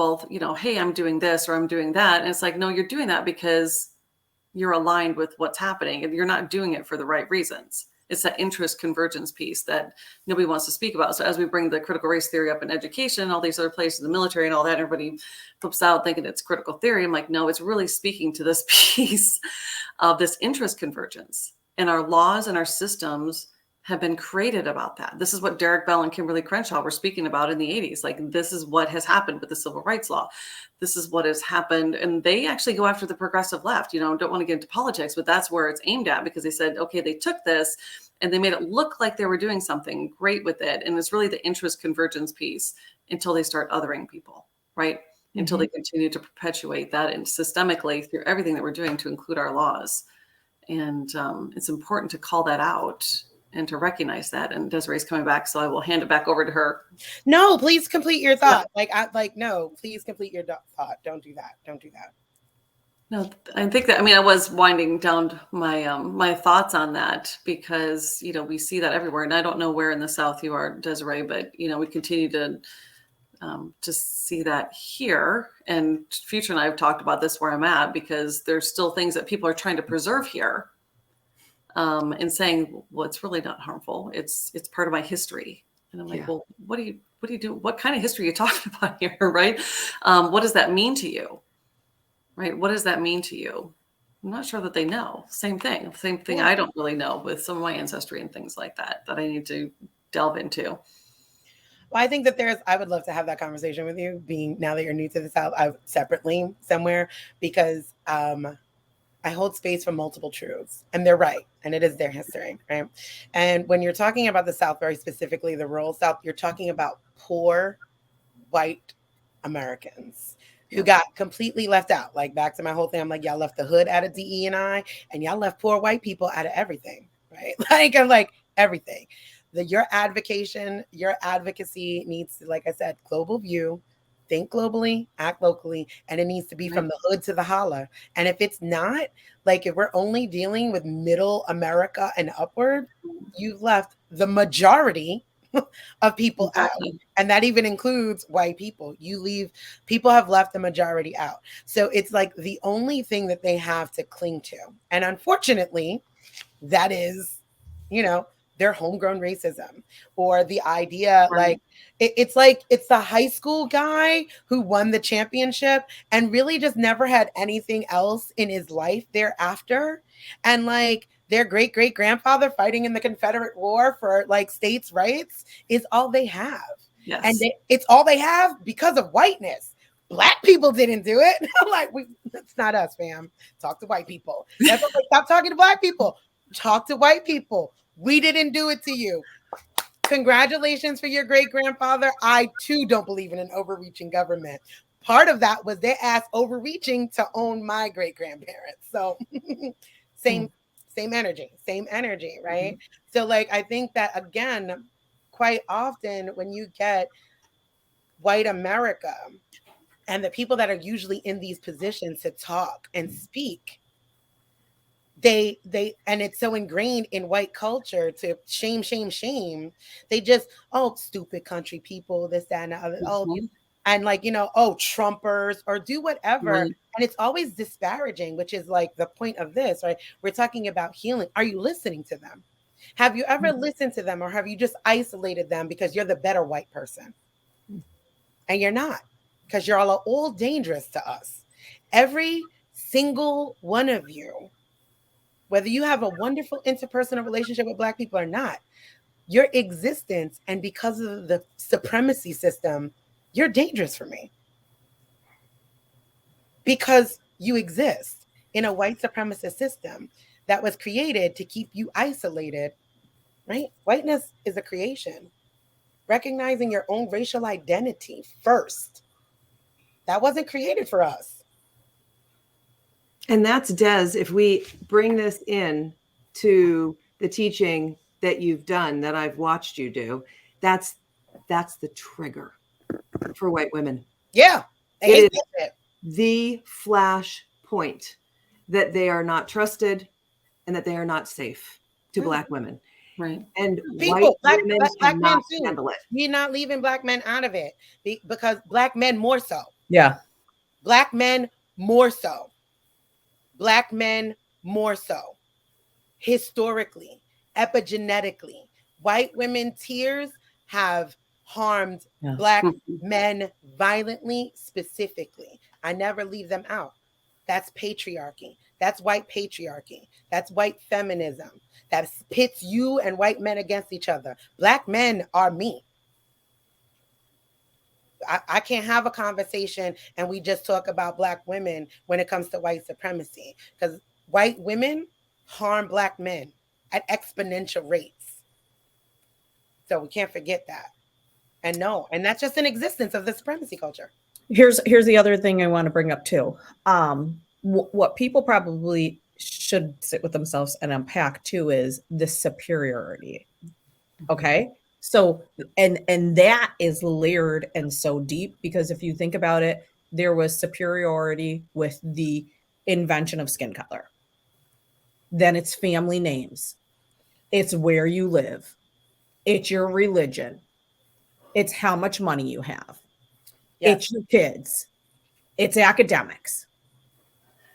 B: hey, I'm doing this or I'm doing that, and it's like, no, you're doing that because you're aligned with what's happening, and you're not doing it for the right reasons. It's that interest convergence piece that nobody wants to speak about. So as we bring the critical race theory up in education, all these other places, the military and all that, everybody flips out thinking it's critical theory. I'm like, no, it's really speaking to this piece of this interest convergence. And our laws and our systems have been created about that. This is what Derek Bell and Kimberly Crenshaw were speaking about in the 80s. Like, this is what has happened with the civil rights law. This is what has happened. And they actually go after the progressive left. Don't want to get into politics, but that's where it's aimed at, because they said, okay, they took this and they made it look like they were doing something great with it. And it's really the interest convergence piece until they start othering people, right? Until they continue to perpetuate that and systemically through everything that we're doing to include our laws. And it's important to call that out and to recognize that. And Desiree's coming back, so I will hand it back over to her.
A: No, please complete your thought. No, please complete your thought. Don't do that. Don't do that.
B: No, I think that, I was winding down my my thoughts on that, because we see that everywhere, and I don't know where in the South you are, Desiree, but we continue to see that here. And Future and I have talked about this where I'm at, because there's still things that people are trying to preserve here, and saying, well, it's really not harmful. It's part of my history. And I'm like, well, what do you do? What kind of history are you talking about here, right? What does that mean to you, right? What does that mean to you? I'm not sure that they know. Same thing. Yeah. I don't really know with some of my ancestry and things like that I need to delve into.
A: Well, I think that I would love to have that conversation with you, being now that you're new to the South, separately somewhere, because I hold space for multiple truths, and they're right, and it is their history, right? And when you're talking about the South, very specifically the rural South, you're talking about poor white Americans who got completely left out. Like, back to my whole thing, I'm like, y'all left the hood out of DE&I, and y'all left poor white people out of everything, right? I'm like, everything. Your advocacy needs to, like I said, global view, think globally, act locally, and it needs to be from the hood to the holler. And if it's not, like, if we're only dealing with middle America and upward, you've left the majority of people out. And that even includes white people. People have left the majority out. So it's like the only thing that they have to cling to. And unfortunately, that is, their homegrown racism, or the idea, like, it's the high school guy who won the championship and really just never had anything else in his life thereafter. And like, their great grandfather fighting in the Confederate War for like states' rights is all they have.
B: Yes.
A: And it's all they have because of whiteness. Black people didn't do it. Like, it's not us, fam. Talk to white people. That's what, like, stop talking to black people. Talk to white people. We didn't do it to you. Congratulations for your great grandfather. I too don't believe in an overreaching government. Part of that was their ass overreaching to own my great grandparents. So same energy, right? So like, I think that, again, quite often when you get white America and the people that are usually in these positions to talk and speak, they and it's so ingrained in white culture to shame. They just, stupid country people, this, that, and the other. And like, Trumpers, or do whatever. Right. And it's always disparaging, which is like the point of this, right? We're talking about healing. Are you listening to them? Have you ever listened to them, or have you just isolated them because you're the better white person? And you're not, because you're all dangerous to us. Every single one of you, whether you have a wonderful interpersonal relationship with Black people or not, your existence, and because of the supremacy system, you're dangerous for me. Because you exist in a white supremacist system that was created to keep you isolated, right? Whiteness is a creation. Recognizing your own racial identity first. That wasn't created for us.
C: And that's, Des, if we bring this in to the teaching that you've done, that I've watched you do, that's the trigger for white women.
A: Yeah.
C: It is the flash point that they are not trusted and that they are not safe to Black women.
B: Right.
C: And
A: people,
C: white women
A: Black men too.
C: handle it.
A: You're not leaving Black men out of it, because Black men more so.
D: Yeah.
A: Black men more so. Black men more so. Historically, epigenetically, white women tears have harmed Black men violently, specifically. I never leave them out. That's patriarchy. That's white patriarchy. That's white feminism. That pits you and white men against each other. Black men are me. I can't have a conversation and we just talk about Black women when it comes to white supremacy, because white women harm Black men at exponential rates. So we can't forget that. And no, and that's just an existence of the supremacy culture.
D: Here's the other thing I want to bring up too. What people probably should sit with themselves and unpack too is the superiority. Okay. So and that is layered and so deep, because if you think about it, there was superiority with the invention of skin color. Then it's family names. It's where you live. It's your religion. It's how much money you have.
A: Yes.
D: It's your kids. It's academics.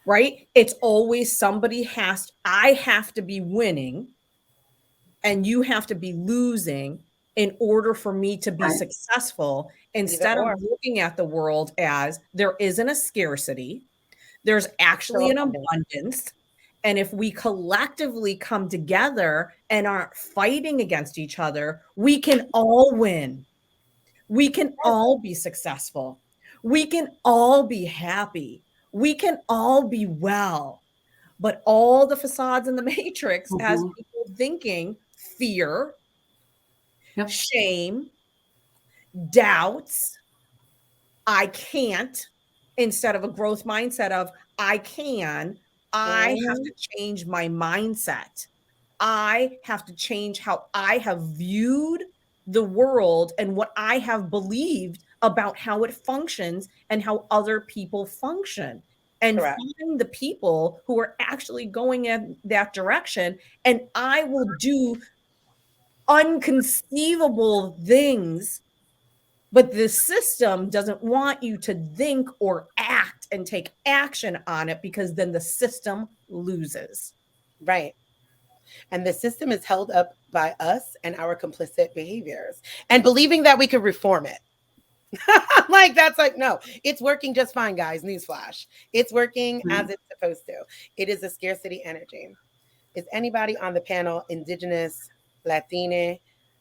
D: Right? It's always I have to be winning and you have to be losing in order for me to be successful, instead of looking at the world as there isn't a scarcity, there's actually an abundance. And if we collectively come together and aren't fighting against each other, we can all win. We can all be successful. We can all be happy. We can all be well. But all the facades in the matrix has people thinking fear, shame, doubts, I can't, instead of a growth mindset of I can. I have to change my mindset. I have to change how I have viewed the world and what I have believed about how it functions and how other people function, and find the people who are actually going in that direction. And I will do unconceivable things, but the system doesn't want you to think or act and take action on it, because then the system loses.
A: Right. And the system is held up by us and our complicit behaviors and believing that we could reform it. Like, that's like, no, it's working just fine, guys. Newsflash. It's working as it's supposed to. It is a scarcity energy. Is anybody on the panel Indigenous, Latina?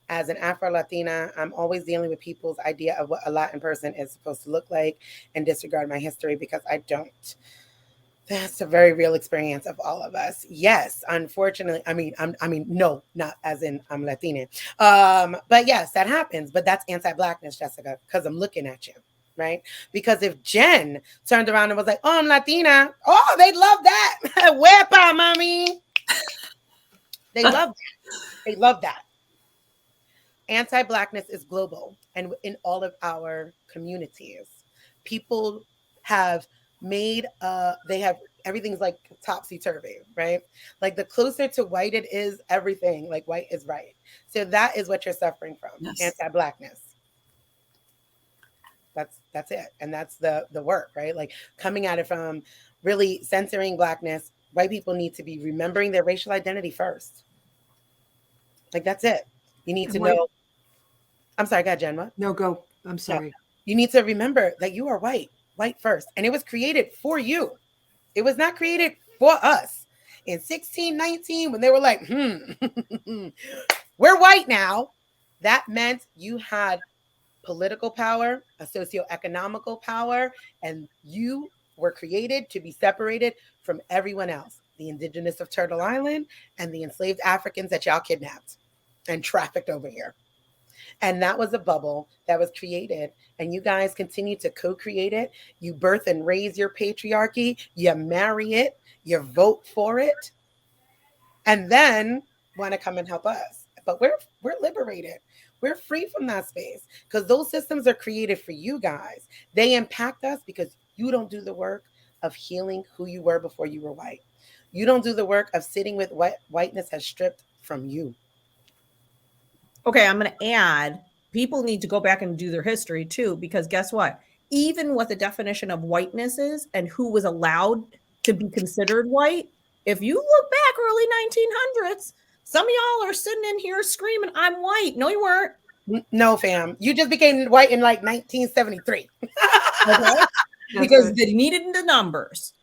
A: As an Afro-Latina, I'm always dealing with people's idea of what a Latin person is supposed to look like and disregard my history because I don't. That's a very real experience of all of us. Yes, unfortunately. I mean, no, not as in I'm Latina. But yes, that happens. But that's anti-Blackness, Jessica, because I'm looking at you, right? Because if Jen turned around and was like, "Oh, I'm Latina," oh, they'd love that. Wepa, mommy. They love that. They love that. Anti-Blackness is global and in all of our communities. People have made they have everything's like topsy-turvy, right? Like the closer to white it is, everything like white is right. So that is what you're suffering from. Yes. Anti-Blackness. That's it. And that's the work, right? Like coming at it from really censoring Blackness. White people need to be remembering their racial identity first. Like that's it. You need to know. I'm sorry, go ahead, Jen. What?
C: No, go. I'm sorry.
A: No. You need to remember that you are white first. And it was created for you. It was not created for us. In 1619, when they were like, we're white now, that meant you had political power, a socioeconomical power, and you were created to be separated from everyone else. The indigenous of Turtle Island and the enslaved Africans that y'all kidnapped and trafficked over here. And that was a bubble that was created. And you guys continue to co-create it. You birth and raise your patriarchy. You marry it. You vote for it. And then want to come and help us. But we're liberated. We're free from that space because those systems are created for you guys. They impact us because you don't do the work of healing who you were before you were white. You don't do the work of sitting with what whiteness has stripped from you.
D: Okay, I'm going to add, people need to go back and do their history too, because guess what? Even what the definition of whiteness is and who was allowed to be considered white, if you look back early 1900s, some of y'all are sitting in here screaming, I'm white. No, you weren't.
A: No, fam. You just became white in like 1973.
D: Okay? Because they needed the numbers.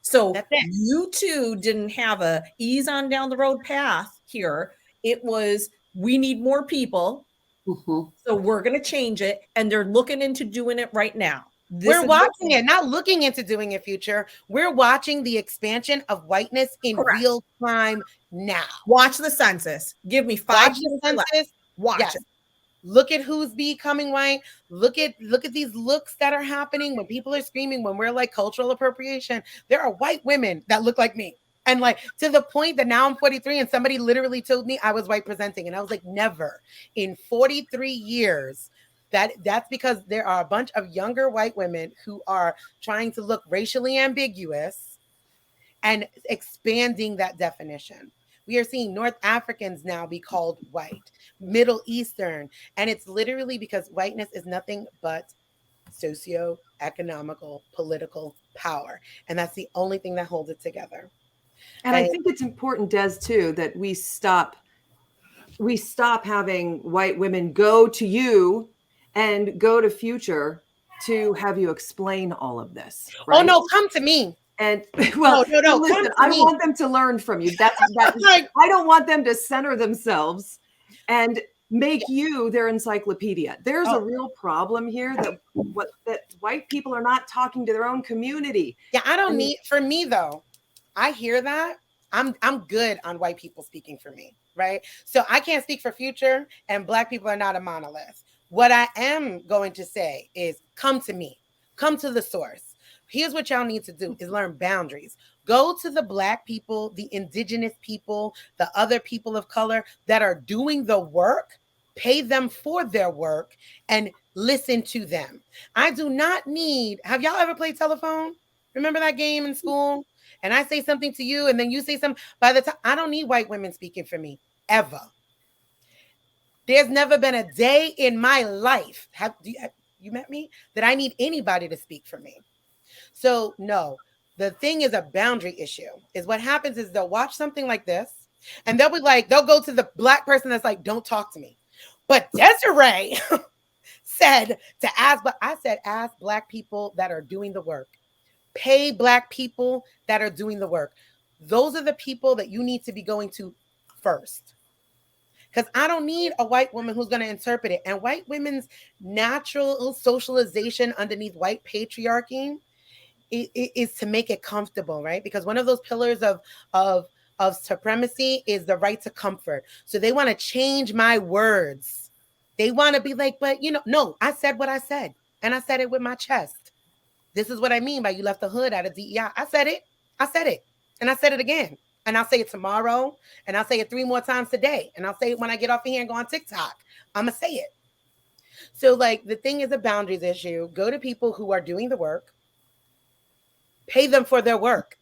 D: So
A: That's it.
D: you two didn't have a ease on down the road path here. It was, we need more people.
B: Mhm.
D: So we're going to change it. And they're looking into doing it right now.
A: We're watching it, not looking into doing it future. We're watching the expansion of whiteness in
D: Correct.
A: real time now.
D: Watch the census. Give me 5
A: Watch the
D: years left.
A: census.
D: Watch
A: Yes.
D: it.
A: Look at who's becoming white. Look at these looks that are happening when people are screaming, when we're like cultural appropriation. There are white women that look like me. And like to the point that now I'm 43 and somebody literally told me I was white presenting. And I was like, never in 43 years. That's because there are a bunch of younger white women who are trying to look racially ambiguous and expanding that definition. We are seeing North Africans now be called white, Middle Eastern, and it's literally because whiteness is nothing but socio-economical, political power. And that's the only thing that holds it together.
C: And I think it's important, Des, too, that we stop having white women go to you and go to Future to have you explain all of this. Right?
A: Oh no, come to me.
C: And well,
A: no,
C: listen, I want them to learn from you. That
A: Like,
C: I don't want them to center themselves and make you their encyclopedia. There's a real problem here that white people are not talking to their own community.
A: Yeah, I don't need, for me though, I hear that. I'm good on white people speaking for me, right? So I can't speak for Future, and Black people are not a monolith. What I am going to say is come to me, come to the source. Here's what y'all need to do is learn boundaries. Go to the Black people, the indigenous people, the other people of color that are doing the work, pay them for their work, and listen to them. I do not need, have y'all ever played telephone? Remember that game in school? And I say something to you, and then you say something. By the time, I don't need white women speaking for me, ever. There's never been a day in my life, have you met me, that I need anybody to speak for me. So no, the thing is a boundary issue. Is what happens is they'll watch something like this, and they'll be like, they'll go to the Black person that's like, don't talk to me. But Desiree said to ask, but I said, ask Black people that are doing the work. Pay Black people that are doing the work. Those are the people that you need to be going to first. Because I don't need a white woman who's going to interpret it. And white women's natural socialization underneath white patriarchy is to make it comfortable, right? Because one of those pillars of supremacy is the right to comfort. So they want to change my words. They want to be like, but no, I said what I said. And I said it with my chest. This is what I mean by you left the hood out of DEI. I said it. And I said it again. And I'll say it tomorrow. And I'll say it 3 more times today. And I'll say it when I get off of here and go on TikTok. I'm going to say it. So like the thing is a boundaries issue. Go to people who are doing the work. Pay them for their work.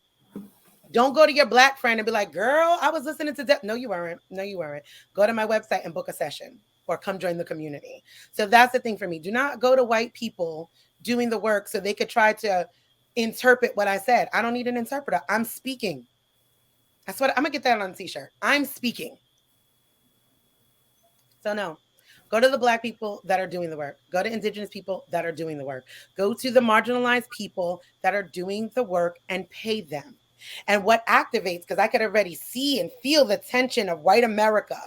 A: Don't go to your Black friend and be like, girl, I was listening to that. No, you weren't. Go to my website and book a session or come join the community. So that's the thing for me. Do not go to white people doing the work so they could try to interpret what I said. I don't need an interpreter. I'm speaking. That's what I'm gonna get that on a t-shirt. I'm speaking. So no, go to the Black people that are doing the work. Go to indigenous people that are doing the work. Go to the marginalized people that are doing the work and pay them. And what activates, because I could already see and feel the tension of white America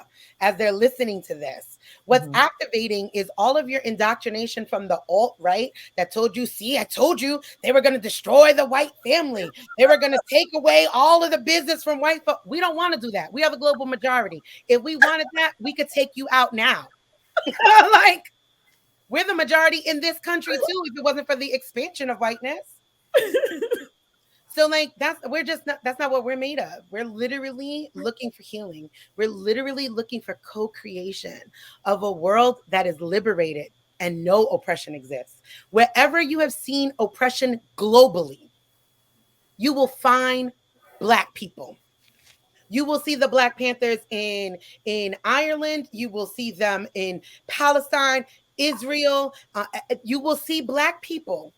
A: as they're listening to this. What's activating is all of your indoctrination from the alt-right that told you, see, I told you they were going to destroy the white family. They were going to take away all of the business from white folks. We don't want to do that. We are the global majority. If we wanted that, we could take you out now. Like, we're the majority in this country too, if it wasn't for the expansion of whiteness. So like that's not what we're made of. We're literally looking for healing. We're literally looking for co-creation of a world that is liberated and no oppression exists. Wherever you have seen oppression globally, you will find Black people. You will see the Black Panthers in Ireland. You will see them in Palestine, Israel. You will see Black people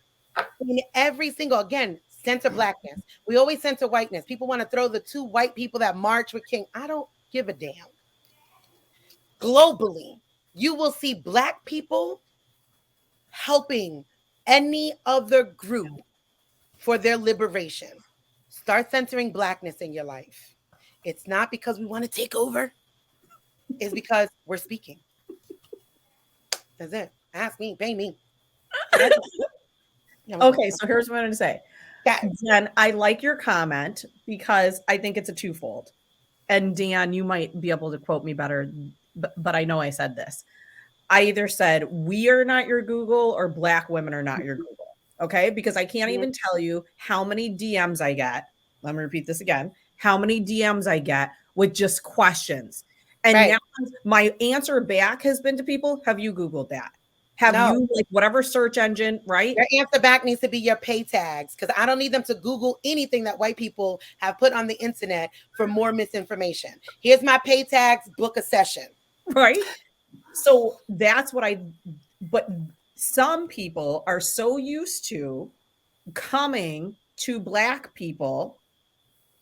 A: in every single, again, center Blackness. We always center whiteness. People want to throw the 2 white people that march with King. I don't give a damn. Globally, you will see Black people helping any other group for their liberation. Start centering Blackness in your life. It's not because we want to take over. It's because we're speaking. That's it. Ask me, pay me.
D: Okay, so here's what I'm going to say.
A: Okay.
D: Jen, I like your comment because I think it's a twofold. And Dan, you might be able to quote me better, but I know I said this. I either said, we are not your Google or Black women are not your Google. Okay. Because I can't even tell you how many DMs I get. Let me repeat this again. How many DMs I get with just questions. And now my answer back has been to people, have you Googled that? Have you, like, whatever search engine, right?
A: Your answer back needs to be your pay tags, because I don't need them to Google anything that white people have put on the internet for more misinformation. Here's my pay tags, book a session.
D: Right. So that's what but some people are so used to coming to Black people,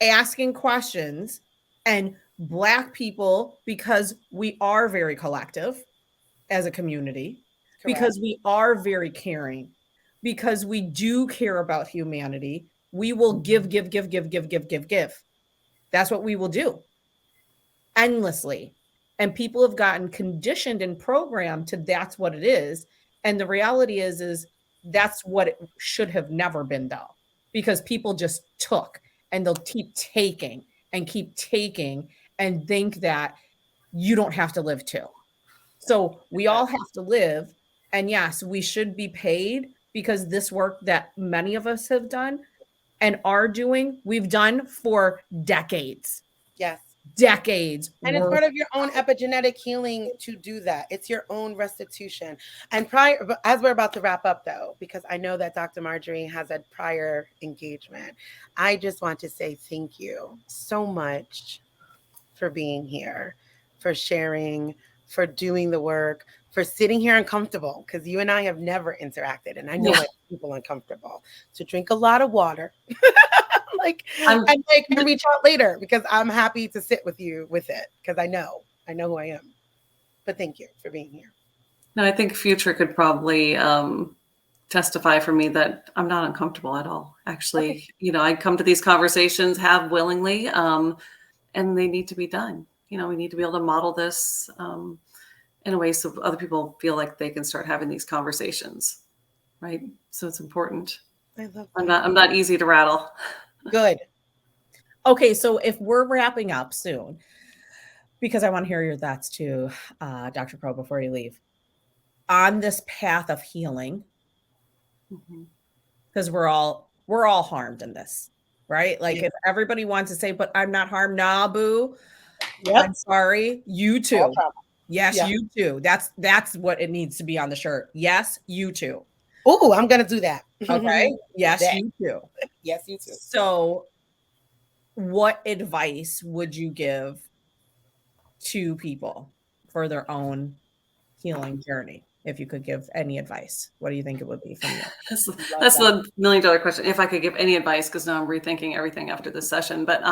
D: asking questions, and Black people, because we are very collective as a community, because we are very caring, because we do care about humanity, we will give. That's what we will do endlessly. And people have gotten conditioned and programmed to that's what it is. And the reality is that's what it should have never been, though, because people just took, and they'll keep taking and think that you don't have to live too. So we all have to live. And yes, we should be paid, because this work that many of us have done and are doing, we've done for decades.
A: Yes.
D: Decades.
A: And it's part of your own epigenetic healing to do that. It's your own restitution. And as we're about to wrap up, though, because I know that Dr. Marjorie has a prior engagement, I just want to say thank you so much for being here, for sharing, for doing the work, for sitting here uncomfortable, because you and I have never interacted, and I know people uncomfortable. So drink a lot of water. And reach out later, because I'm happy to sit with you with it, because I know who I am. But thank you for being here.
B: No, I think Future could probably testify for me that I'm not uncomfortable at all. Actually, I come to these conversations, have willingly, and they need to be done. We need to be able to model this in a way so other people feel like they can start having these conversations, right? So it's important.
A: I love
B: that. I'm not easy to rattle.
A: Good.
D: Okay, so if we're wrapping up soon, because I want to hear your thoughts too, Dr. Crow, before you leave, on this path of healing, because we're all harmed in this, right? Like, if everybody wants to say, but I'm not harmed, nah, boo. I'm sorry, you too. Yes, you too. That's what it needs to be on the shirt. Yes, you too.
A: Oh, I'm gonna do that.
D: Okay. Yes, you too.
A: Yes, you too.
D: So, what advice would you give to people for their own healing journey? If you could give any advice, what do you think it would be from you?
B: That's the $1 million question. If I could give any advice, because now I'm rethinking everything after this session. But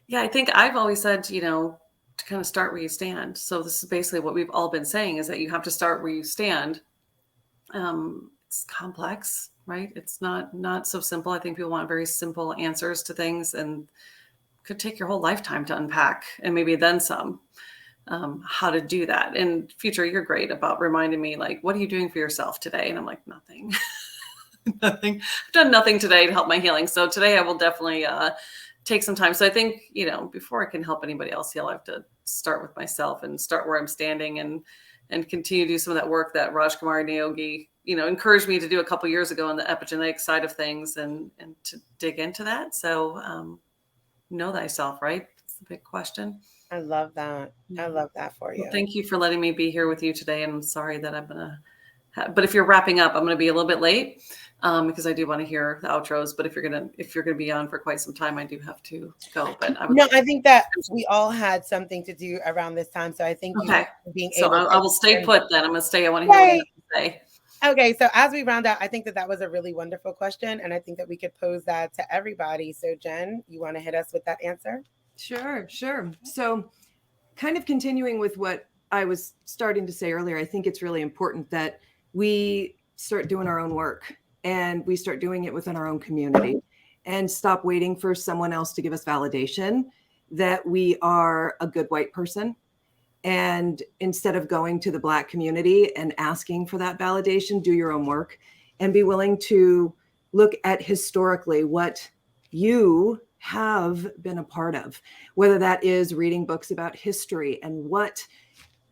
B: yeah, I think I've always said, to kind of start where you stand. So this is basically what we've all been saying, is that you have to start where you stand. It's complex, right? It's not so simple. I think people want very simple answers to things, and could take your whole lifetime to unpack, and maybe then some. How to do that. And Future, you're great about reminding me, like, what are you doing for yourself today? And I'm like, nothing. Nothing. I've done nothing today to help my healing. So today I will definitely take some time. So I think, before I can help anybody else heal, I have to start with myself and start where I'm standing, and continue to do some of that work that Rajkumar Neogi, encouraged me to do a couple years ago on the epigenetic side of things, and to dig into that. So know thyself, right? It's the big question.
A: I love that. I love that for you.
B: Well, thank you for letting me be here with you today. And I'm sorry that I'm going to, but if you're wrapping up, I'm going to be a little bit late because I do want to hear the outros. But if you're going to be on for quite some time, I do have to go. But
A: I think that we all had something to do around this time. So I think being able
B: I will stay put then. I'm going to stay. I want to hear what you have to say.
A: Okay, so as we round out, I think that was a really wonderful question. And I think that we could pose that to everybody. So Jen, you want to hit us with that answer?
C: Sure. So kind of continuing with what I was starting to say earlier, I think it's really important that we start doing our own work. and we start doing it within our own community and stop waiting for someone else to give us validation that we are a good white person. And instead of going to the Black community and asking for that validation, do your own work and be willing to look at historically what you have been a part of, whether that is reading books about history and what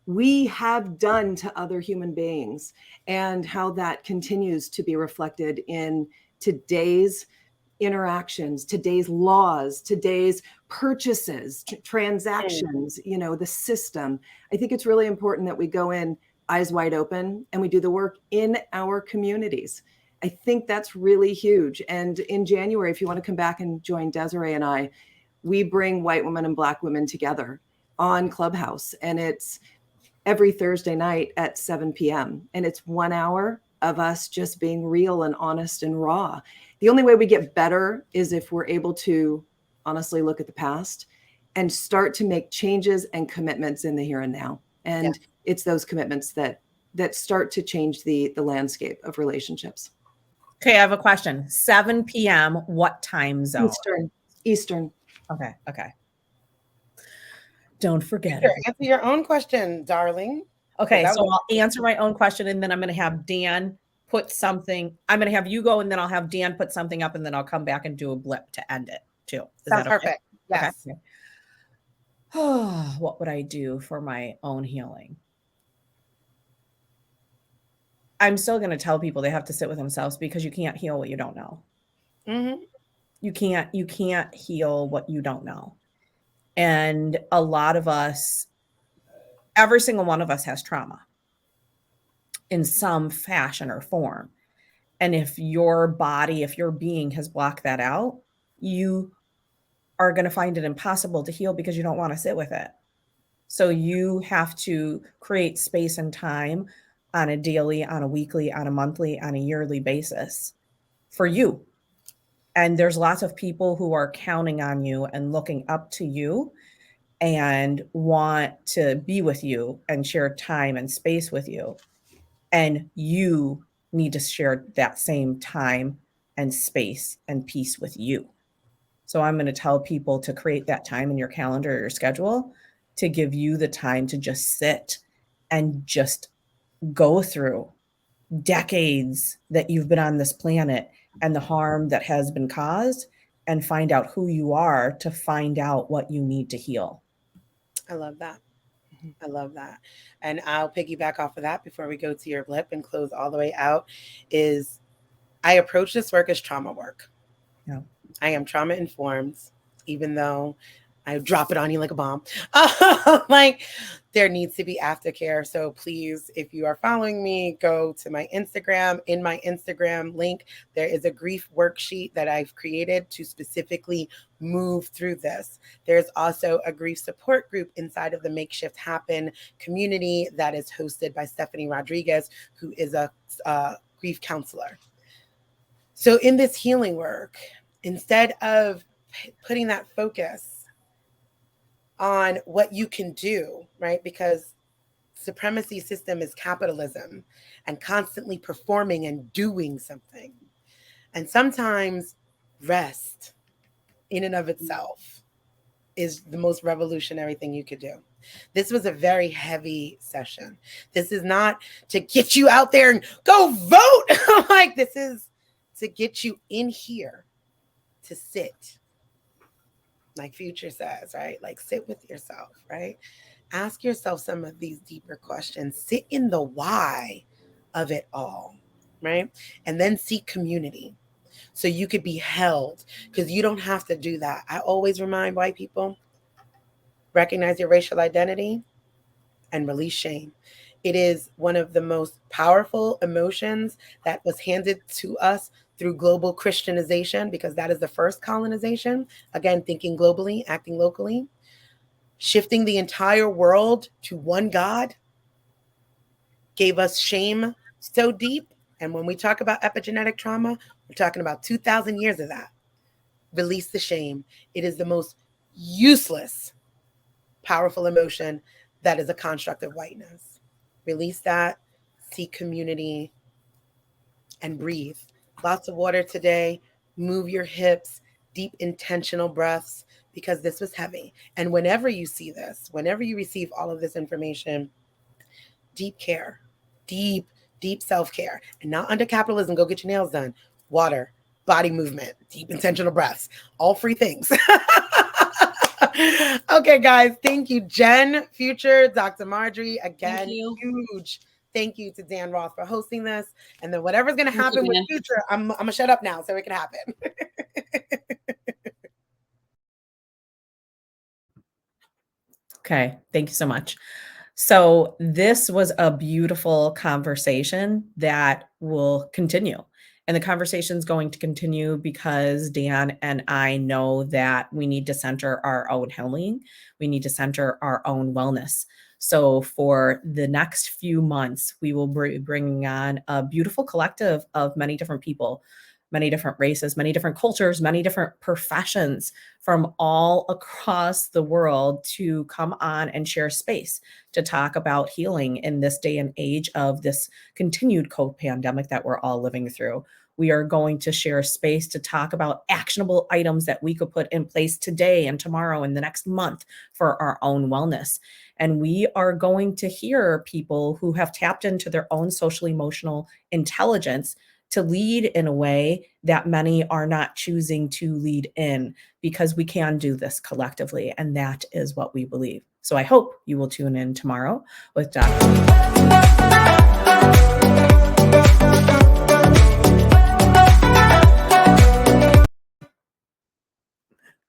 C: we have done to other human beings and how that continues to be reflected in today's interactions, today's laws, today's purchases, transactions, you know, the system. I think it's really important that we go in eyes wide open and we do the work in our communities. I think that's really huge. And in January, if you want to come back and join Desiree and I, we bring white women and Black women together on Clubhouse. And it's every Thursday night at 7 p.m. And it's 1 hour of us just being real and honest and raw. The only way we get better is if we're able to honestly look at the past and start to make changes and commitments in the here and now. And it's those commitments that start to change the landscape of relationships.
D: Okay, I have a question. 7 p.m. What time zone?
C: Eastern.
D: Okay. Don't forget
A: it. Answer your own question, darling.
D: Okay, so I'll answer my own question, and then I'm going to have Dan put something. I'm going to have you go, and then I'll have Dan put something up, and then I'll come back and do a blip to end it too.
A: Sounds perfect. Yes.
D: Okay. What would I do for my own healing? I'm still going to tell people they have to sit with themselves because you can't heal what you don't know.
A: Mm-hmm.
D: You can't heal what you don't know. And a lot of us, every single one of us has trauma in some fashion or form. And if your body, if your being has blocked that out, you are going to find it impossible to heal because you don't want to sit with it. So you have to create space and time on a daily, on a weekly, on a monthly, on a yearly basis for you. And there's lots of people who are counting on you and looking up to you and want to be with you and share time and space with you. And you need to share that same time and space and peace with you. So I'm going to tell people to create that time in your calendar or your schedule to give you the time to just sit and just go through decades that you've been on this planet and the harm that has been caused and find out who you are to find out what you need to heal.
A: I love that. I love that. And I'll piggyback off of that before we go to your blip and close all the way out is I approach this work as trauma work.
D: Yeah.
A: I am trauma informed, even though I drop it on you like a bomb. Like there needs to be aftercare. So please, if you are following me, go to my Instagram. In my Instagram link, there is a grief worksheet that I've created to specifically move through this. There's also a grief support group inside of the Make Shift Happen community that is hosted by Stephanie Rodriguez, who is a grief counselor. So in this healing work, instead of putting that focus on what you can do, right? Because supremacy system is capitalism and constantly performing and doing something. And sometimes rest in and of itself is the most revolutionary thing you could do. This was a very heavy session. This is not to get you out there and go vote. Like this is to get you in here to sit. Like Future says, right? Like sit with yourself, right? Ask yourself some of these deeper questions. Sit in the why of it all, right? And then seek community so you could be held because you don't have to do that. I always remind white people, recognize your racial identity and release shame. It is one of the most powerful emotions that was handed to us through global Christianization, because that is the first colonization. Again, thinking globally, acting locally, shifting the entire world to one God gave us shame so deep. And when we talk about epigenetic trauma, we're talking about 2,000 years of that. Release the shame. It is the most useless, powerful emotion that is a construct of whiteness. Release that, seek community, and breathe. lots of water today, move your hips, deep intentional breaths, because this was heavy. And whenever you see this, whenever you receive all of this information, deep care, deep, deep self-care, and not under capitalism, go get your nails done. Water, body movement, deep intentional breaths, all free things. Okay, guys, thank you, Jen, Future, Dr. Marjorie. Again, huge thank you to Dan Roth for hosting this. And then whatever's going to happen with Future, I'm going to shut up now so it can happen.
D: Okay, thank you so much. So this was a beautiful conversation that will continue. And the conversation is going to continue because Dan and I know that we need to center our own healing. We need to center our own wellness. So for the next few months, we will be bringing on a beautiful collective of many different people, many different races, many different cultures, many different professions from all across the world to come on and share space to talk about healing in this day and age of this continued COVID pandemic that we're all living through. We are going to share space to talk about actionable items that we could put in place today and tomorrow and the next month for our own wellness. And we are going to hear people who have tapped into their own social emotional intelligence to lead in a way that many are not choosing to lead in, because we can do this collectively. And that is what we believe. So I hope you will tune in tomorrow with Dr.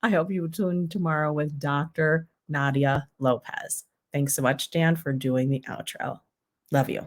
D: I hope you will tune in tomorrow with Dr. Nadia Lopez. Thanks so much, Dan, for doing the outro. Love you.